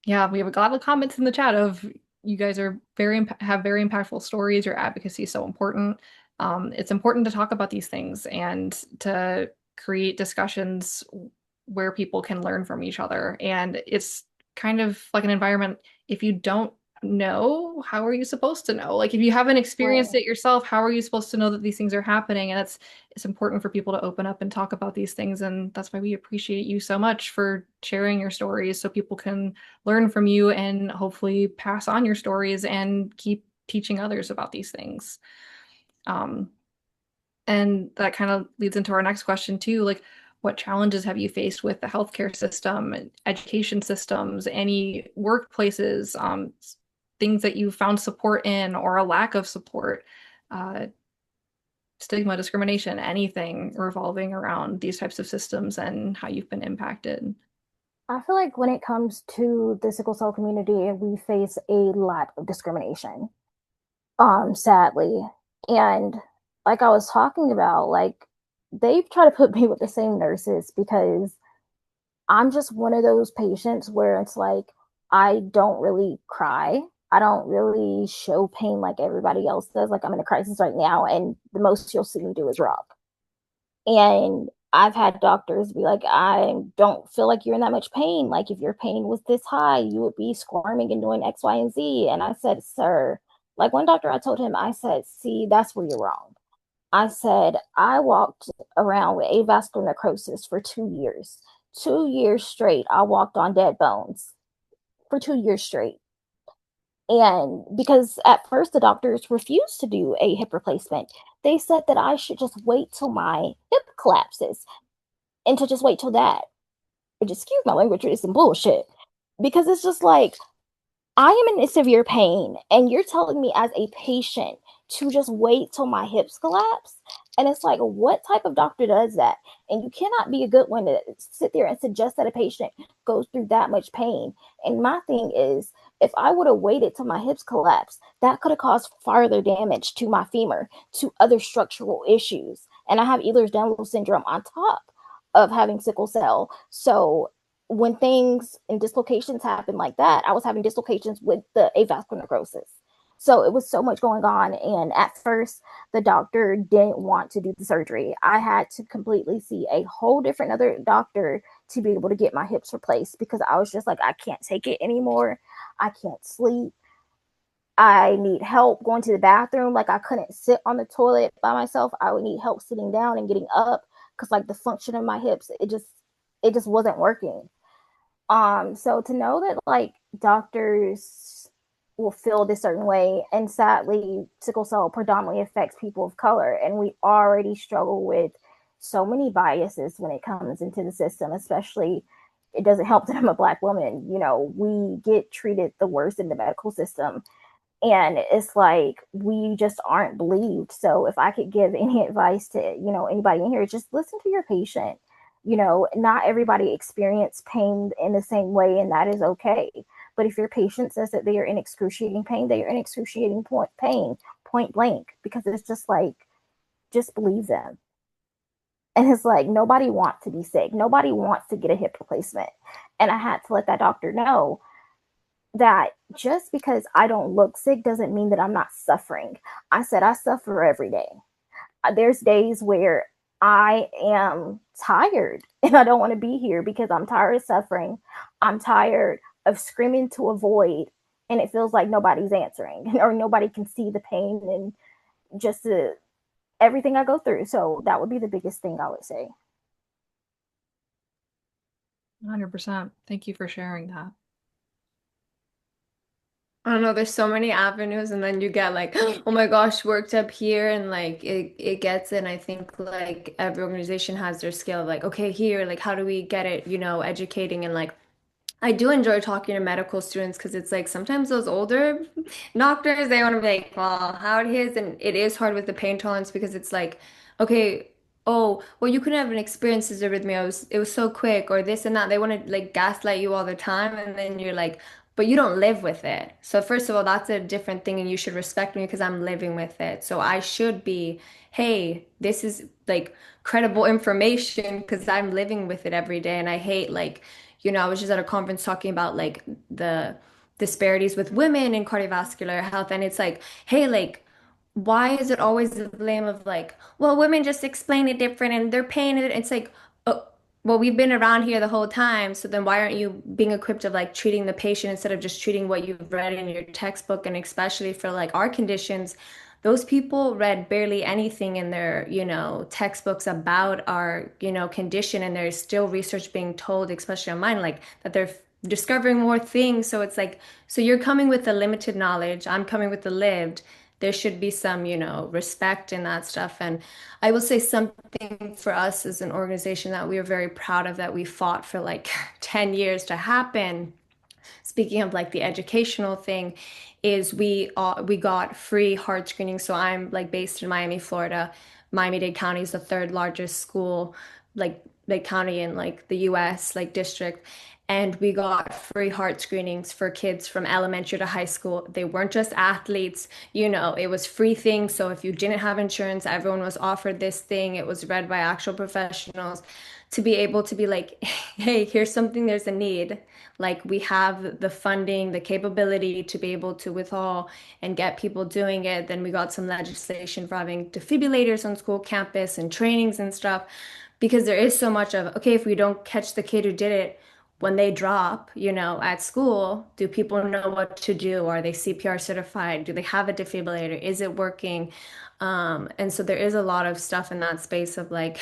Speaker 1: yeah, we have a lot of comments in the chat of you guys are have very impactful stories. Your advocacy is so important. It's important to talk about these things and to create discussions where people can learn from each other. And it's kind of like an environment. If you don't know, how are you supposed to know? Like if you haven't experienced
Speaker 4: Right.
Speaker 1: it yourself, how are you supposed to know that these things are happening? And it's important for people to open up and talk about these things. And that's why we appreciate you so much for sharing your stories so people can learn from you and hopefully pass on your stories and keep teaching others about these things. Um, and that kind of leads into our next question too. Like, what challenges have you faced with the healthcare system and education systems, any workplaces, things that you found support in or a lack of support, uh, stigma, discrimination, anything revolving around these types of systems and how you've been impacted?
Speaker 4: I feel like when it comes to the sickle cell community, we face a lot of discrimination, sadly. And like I was talking about, like they've tried to put me with the same nurses because I'm just one of those patients where it's like I don't really cry. I don't really show pain like everybody else does. Like I'm in a crisis right now, and the most you'll see me do is rock. And I've had doctors be like, I don't feel like you're in that much pain. Like if your pain was this high, you would be squirming and doing X, Y, and Z. And I said, sir, like one doctor, I told him, I said, see, that's where you're wrong. I said, I walked around with avascular necrosis for 2 years. 2 years straight, I walked on dead bones for 2 years straight. And because at first the doctors refused to do a hip replacement, they said that I should just wait till my hip collapses and to just wait till that. Which, excuse my language, is some bullshit. Because it's just like, I am in severe pain, and you're telling me as a patient to just wait till my hips collapse. And it's like, what type of doctor does that? And you cannot be a good one to sit there and suggest that a patient goes through that much pain. And my thing is, if I would have waited till my hips collapsed, that could have caused further damage to my femur, to other structural issues. And I have Ehlers-Danlos syndrome on top of having sickle cell. So when things and dislocations happen like that, I was having dislocations with the avascular necrosis. So it was so much going on. And at first, the doctor didn't want to do the surgery. I had to completely see a whole different other doctor to be able to get my hips replaced because I was just like, I can't take it anymore. I can't sleep. I need help going to the bathroom. Like I couldn't sit on the toilet by myself. I would need help sitting down and getting up because like the function of my hips, it just wasn't working. So to know that like doctors will feel this certain way, and sadly, sickle cell predominantly affects people of color, and we already struggle with so many biases when it comes into the system, especially it doesn't help that I'm a Black woman. You know, we get treated the worst in the medical system. And it's like we just aren't believed. So if I could give any advice to, you know, anybody in here, just listen to your patient. You know, not everybody experience pain in the same way, and that is okay. But if your patient says that they are in excruciating pain, they are in excruciating pain, point blank, because it's just like, just believe them. And it's like, nobody wants to be sick. Nobody wants to get a hip replacement. And I had to let that doctor know that just because I don't look sick doesn't mean that I'm not suffering. I said, I suffer every day. There's days where I am tired and I don't want to be here because I'm tired of suffering. I'm tired of screaming to avoid, and it feels like nobody's answering or nobody can see the pain and just everything I go through. So that would be the biggest thing I would say.
Speaker 1: 100%. Thank you for sharing that.
Speaker 3: I don't know, there's so many avenues, and then you get like, oh my gosh, worked up here, and like it gets it. And I think like every organization has their skill of like, okay, here, like how do we get it, educating and like I do enjoy talking to medical students because it's like sometimes those older doctors, they want to be like, well, how it is. And it is hard with the pain tolerance because it's like, okay, oh, well, you couldn't have an experience as with me. It was so quick or this and that. They want to like gaslight you all the time. And then you're like, but you don't live with it. So first of all, that's a different thing and you should respect me because I'm living with it. So I should be, hey, this is like credible information because I'm living with it every day. And I hate like, I was just at a conference talking about like the disparities with women in cardiovascular health. And it's like, hey, like, why is it always the blame of like, well, women just explain it different and they're paying it. It's like, oh, well, we've been around here the whole time. So then why aren't you being equipped of like treating the patient instead of just treating what you've read in your textbook? And especially for like our conditions, those people read barely anything in their, textbooks about our, condition, and there's still research being told, especially on mine, like that they're discovering more things. So it's like, so you're coming with the limited knowledge, I'm coming with the lived. There should be some, respect in that stuff. And I will say something for us as an organization that we are very proud of that we fought for like 10 years to happen. Speaking of like the educational thing, is we got free heart screening. So I'm like based in Miami, Florida. Miami-Dade County is the third largest school, like county in like the US, like district. And we got free heart screenings for kids from elementary to high school. They weren't just athletes, it was free things. So if you didn't have insurance, everyone was offered this thing. It was read by actual professionals to be able to be like, hey, here's something, there's a need. Like we have the funding, the capability to be able to withhaul and get people doing it. Then we got some legislation for having defibrillators on school campus and trainings and stuff because there is so much of, okay, if we don't catch the kid who did it when they drop, at school, do people know what to do? Are they CPR certified? Do they have a defibrillator? Is it working? And so there is a lot of stuff in that space of like,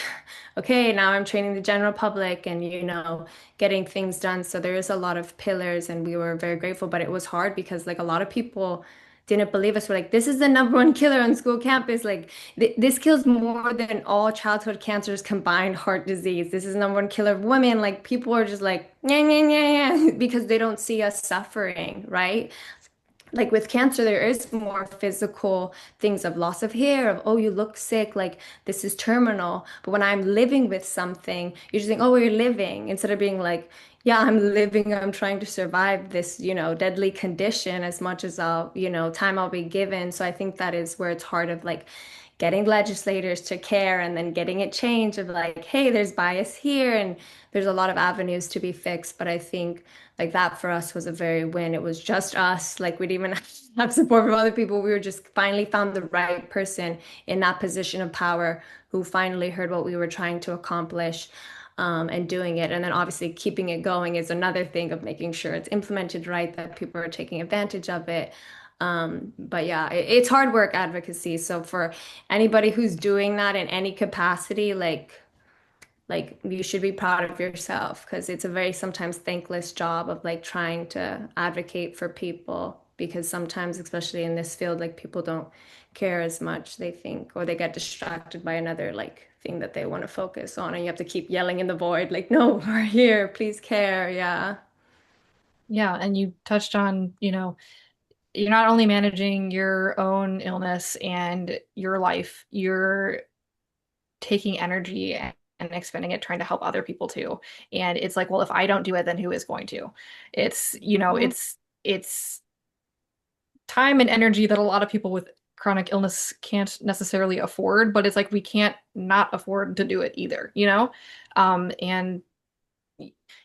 Speaker 3: okay, now I'm training the general public and, getting things done. So there is a lot of pillars and we were very grateful, but it was hard because like a lot of people didn't believe us. We're like, this is the number one killer on school campus. Like this kills more than all childhood cancers combined, heart disease. This is the number one killer of women. Like people are just like, yeah, yeah, yeah, yeah, because they don't see us suffering, right? Like with cancer, there is more physical things of loss of hair, of, oh, you look sick, like this is terminal. But when I'm living with something, you're just saying, oh, you're living, instead of being like, yeah, I'm living, I'm trying to survive this, deadly condition as much as time I'll be given. So I think that is where it's hard of like getting legislators to care and then getting it changed of like, hey, there's bias here and there's a lot of avenues to be fixed. But I think like that for us was a very win. It was just us. Like we didn't even have support from other people. We were just finally found the right person in that position of power who finally heard what we were trying to accomplish. And doing it. And then obviously keeping it going is another thing of making sure it's implemented right, that people are taking advantage of it. But yeah, it's hard work advocacy. So for anybody who's doing that in any capacity, like you should be proud of yourself because it's a very sometimes thankless job of like trying to advocate for people because sometimes, especially in this field, like people don't care as much, they think, or they get distracted by another like thing that they want to focus on, and you have to keep yelling in the void, like, no, we're here, please care. Yeah.
Speaker 1: Yeah, and you touched on, you're not only managing your own illness and your life, you're taking energy and expending it trying to help other people too. And it's like, well, if I don't do it, then who is going to? It's,
Speaker 4: Mhm.
Speaker 1: it's time and energy that a lot of people with chronic illness can't necessarily afford, but it's like we can't not afford to do it either. And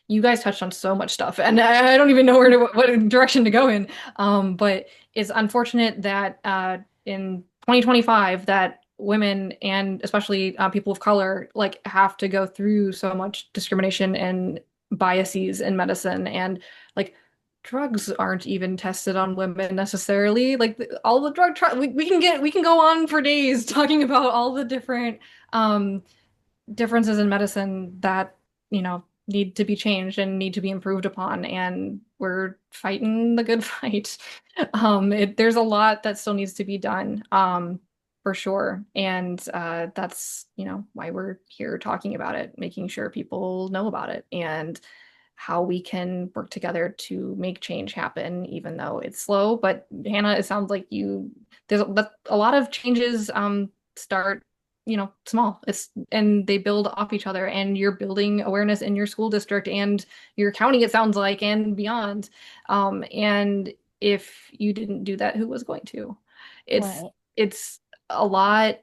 Speaker 1: you guys touched on so much stuff, and I don't even know where to what direction to go in. But it's unfortunate that in 2025 that women and especially people of color like have to go through so much discrimination and biases in medicine, and like drugs aren't even tested on women necessarily. Like all the we can go on for days talking about all the different um differences in medicine that, need to be changed and need to be improved upon. And we're fighting the good fight. There's a lot that still needs to be done, for sure. And that's, why we're here talking about it, making sure people know about it and how we can work together to make change happen, even though it's slow. But Hannah, it sounds like there's a lot of changes start small. And they build off each other, and you're building awareness in your school district and your county, it sounds like, and beyond. And if you didn't do that, who was going to? It's
Speaker 4: Right.
Speaker 1: it's a lot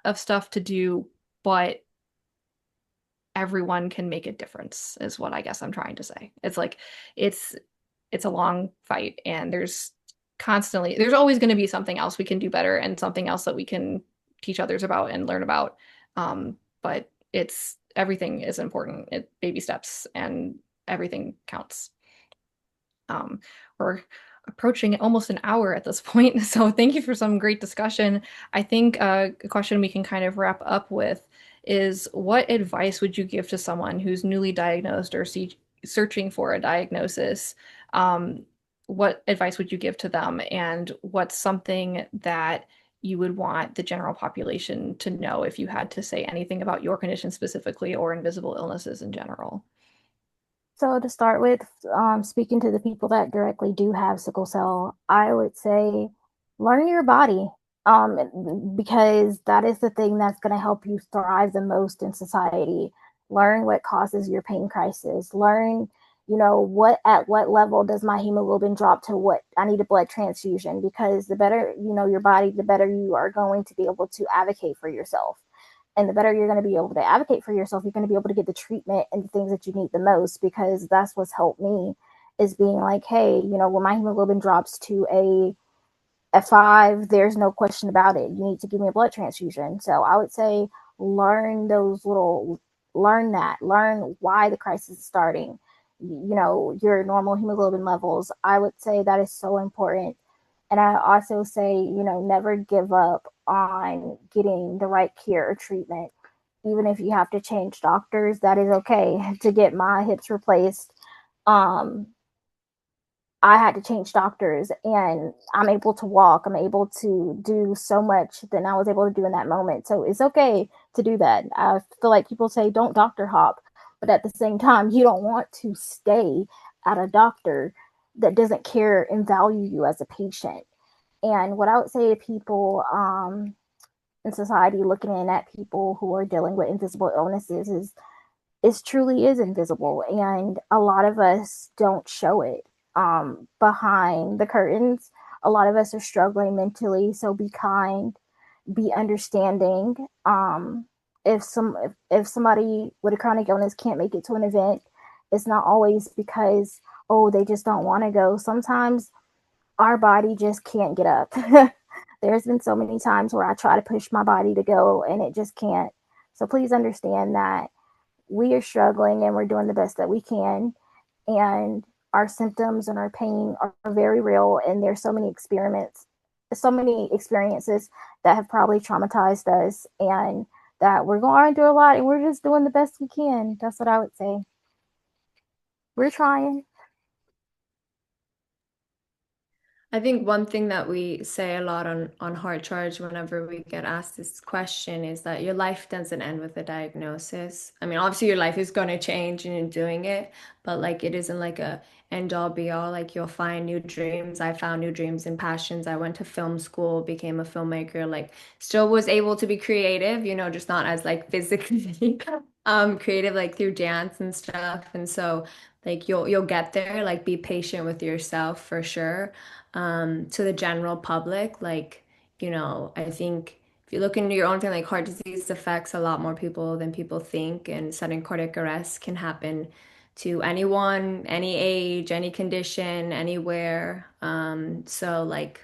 Speaker 1: of stuff to do, but everyone can make a difference, is what I guess I'm trying to say. It's like it's it's a long fight, and there's always going to be something else we can do better and something else that we can teach others about and learn about. But it's everything is important. Baby steps, and everything counts. We're approaching almost an hour at this point, so thank you for some great discussion. I think a question we can kind of wrap up with is, what advice would you give to someone who's newly diagnosed or searching for a diagnosis? Um, what advice would you give to them, and what's something that you would want the general population to know if you had to say anything about your condition specifically or invisible illnesses in general?
Speaker 4: So to start with, speaking to the people that directly do have sickle cell, I would say learn your body, because that is the thing that's going to help you thrive the most in society. Learn what causes your pain crisis. Learn, what at what level does my hemoglobin drop to what I need a blood transfusion, because the better you know your body, the better you are going to be able to advocate for yourself. And the better you're going to be able to advocate for yourself, you're going to be able to get the treatment and the things that you need the most, because that's what's helped me, is being like, hey, when my hemoglobin drops to a 5, there's no question about it, you need to give me a blood transfusion. So I would say learn why the crisis is starting, your normal hemoglobin levels. I would say that is so important. And I also say, never give up on getting the right care or treatment. Even if you have to change doctors, that is okay. To get my hips replaced, um, I had to change doctors, and I'm able to walk. I'm able to do so much than I was able to do in that moment. So it's okay to do that. I feel like people say don't doctor hop, but at the same time, you don't want to stay at a doctor that doesn't care and value you as a patient. And what I would say to people in society looking in at people who are dealing with invisible illnesses is it truly is invisible, and a lot of us don't show it behind the curtains. A lot of us are struggling mentally, so be kind, be understanding. If somebody with a chronic illness can't make it to an event, it's not always because, oh, they just don't want to go. Sometimes our body just can't get up. There's been so many times where I try to push my body to go and it just can't. So please understand that we are struggling and we're doing the best that we can. And our symptoms and our pain are very real. And there's so many experiences that have probably traumatized us, and that we're going through a lot, and we're just doing the best we can. That's what I would say. We're trying.
Speaker 3: I think one thing that we say a lot on Heart Charge whenever we get asked this question is that your life doesn't end with a diagnosis. I mean, obviously your life is going to change and you're doing it, but like it isn't like a end all be all. Like you'll find new dreams. I found new dreams and passions. I went to film school, became a filmmaker, like still was able to be creative, just not as like physically creative like through dance and stuff. And so like you'll get there, like be patient with yourself for sure. To the general public. Like, I think if you look into your own thing, like heart disease affects a lot more people than people think, and sudden cardiac arrest can happen to anyone, any age, any condition, anywhere. So like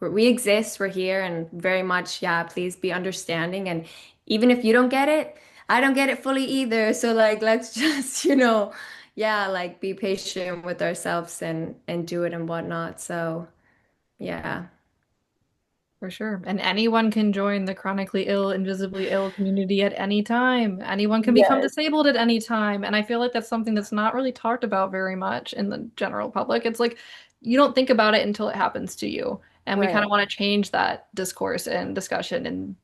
Speaker 3: we exist, we're here, and very much, yeah, please be understanding. And even if you don't get it, I don't get it fully either. So like let's just, yeah, like be patient with ourselves and do it and whatnot. So yeah.
Speaker 1: For sure. And anyone can join the chronically ill, invisibly ill community at any time. Anyone can become
Speaker 4: Yes,
Speaker 1: disabled at any time. And I feel like that's something that's not really talked about very much in the general public. It's like you don't think about it until it happens to you. And we kind of
Speaker 4: right.
Speaker 1: want to change that discourse and discussion and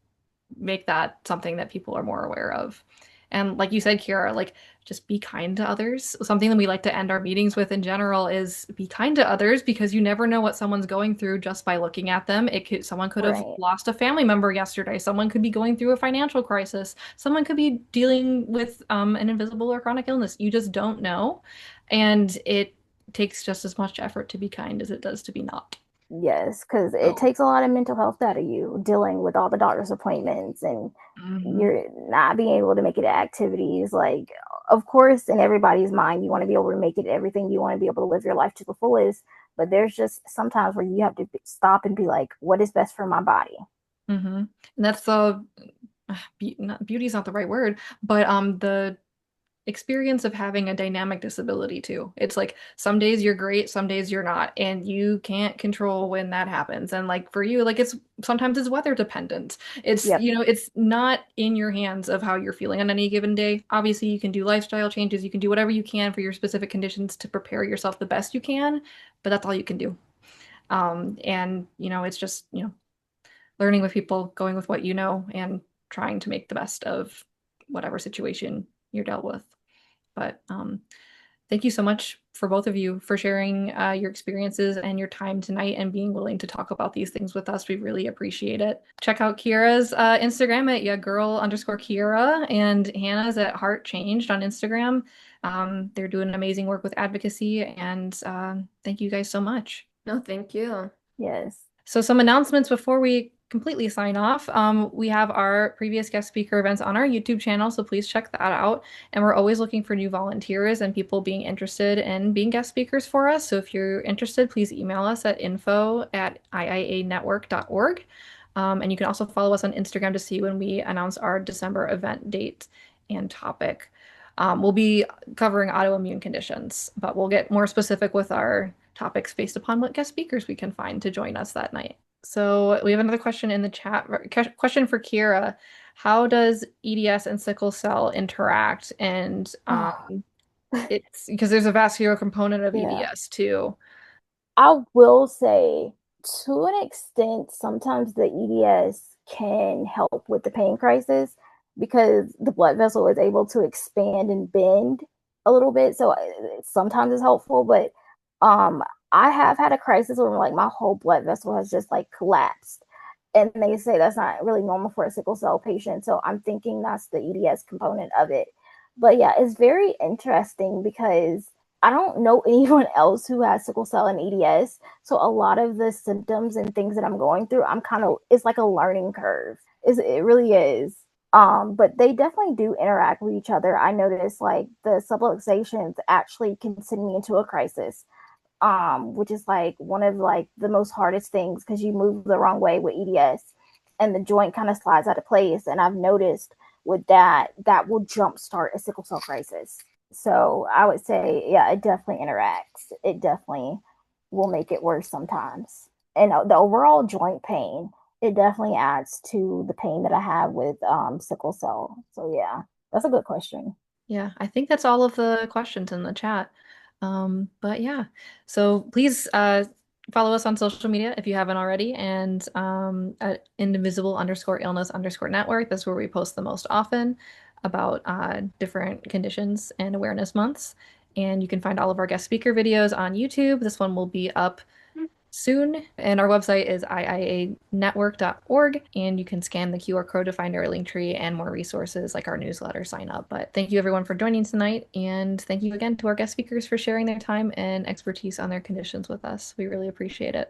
Speaker 1: make that something that people are more aware of. And like you said, Kiara, like just be kind to others. Something that we like to end our meetings with in general is be kind to others because you never know what someone's going through just by looking at them. Someone could have
Speaker 4: Right.
Speaker 1: lost a family member yesterday. Someone could be going through a financial crisis. Someone could be dealing with an invisible or chronic illness. You just don't know. And it takes just as much effort to be kind as it does to be not.
Speaker 4: Yes, because it
Speaker 1: So,
Speaker 4: takes a lot of mental health out of you dealing with all the doctor's appointments and
Speaker 1: mhm.
Speaker 4: you're not being able to make it to activities. Like, of course, in everybody's mind, you want to be able to make it everything. You want to be able to live your life to the fullest. But there's just sometimes where you have to stop and be like, what is best for my body?
Speaker 1: And that's the beauty is not the right word, but the experience of having a dynamic disability too. It's like some days you're great, some days you're not, and you can't control when that happens. And like for you, like it's sometimes it's weather dependent. It's,
Speaker 4: Yep.
Speaker 1: it's not in your hands of how you're feeling on any given day. Obviously, you can do lifestyle changes, you can do whatever you can for your specific conditions to prepare yourself the best you can, but that's all you can do. And it's just, learning with people, going with what you know, and trying to make the best of whatever situation you're dealt with. But thank you so much for both of you for sharing your experiences and your time tonight and being willing to talk about these things with us. We really appreciate it. Check out Kiera's Instagram at yagirl_Kiera and Hannah's at Heart Changed on Instagram. They're doing amazing work with advocacy, and thank you guys so much.
Speaker 3: No, thank you.
Speaker 4: Yes.
Speaker 1: So some announcements before we completely sign off. We have our previous guest speaker events on our YouTube channel, so please check that out. And we're always looking for new volunteers and people being interested in being guest speakers for us. So if you're interested, please email us at info@iianetwork.org. And you can also follow us on Instagram to see when we announce our December event date and topic. We'll be covering autoimmune conditions, but we'll get more specific with our topics based upon what guest speakers we can find to join us that night. So we have another question in the chat. Question for Kiera. How does EDS and sickle cell interact? And
Speaker 4: Oh,
Speaker 1: it's because there's a vascular component of
Speaker 4: yeah.
Speaker 1: EDS too.
Speaker 4: I will say, to an extent, sometimes the EDS can help with the pain crisis because the blood vessel is able to expand and bend a little bit. So sometimes it's helpful, but um, I have had a crisis where like my whole blood vessel has just like collapsed. And they say that's not really normal for a sickle cell patient. So I'm thinking that's the EDS component of it. But yeah, it's very interesting because I don't know anyone else who has sickle cell and EDS. So a lot of the symptoms and things that I'm going through, it's like a learning curve. It really is. But they definitely do interact with each other. I noticed like the subluxations actually can send me into a crisis, which is like one of like the most hardest things because you move the wrong way with EDS and the joint kind of slides out of place. And I've noticed with that will jumpstart a sickle cell crisis. So I would say, yeah, it definitely interacts. It definitely will make it worse sometimes. And the overall joint pain, it definitely adds to the pain that I have with sickle cell. So yeah, that's a good question.
Speaker 1: Yeah, I think that's all of the questions in the chat. But yeah, so please Follow us on social media if you haven't already, and at invisible_illness_network. That's where we post the most often about different conditions and awareness months. And you can find all of our guest speaker videos on YouTube. This one will be up soon. And our website is iianetwork.org, and you can scan the QR code to find our link tree and more resources like our newsletter sign up. But thank you everyone for joining tonight, and thank you again to our guest speakers for sharing their time and expertise on their conditions with us. We really appreciate it.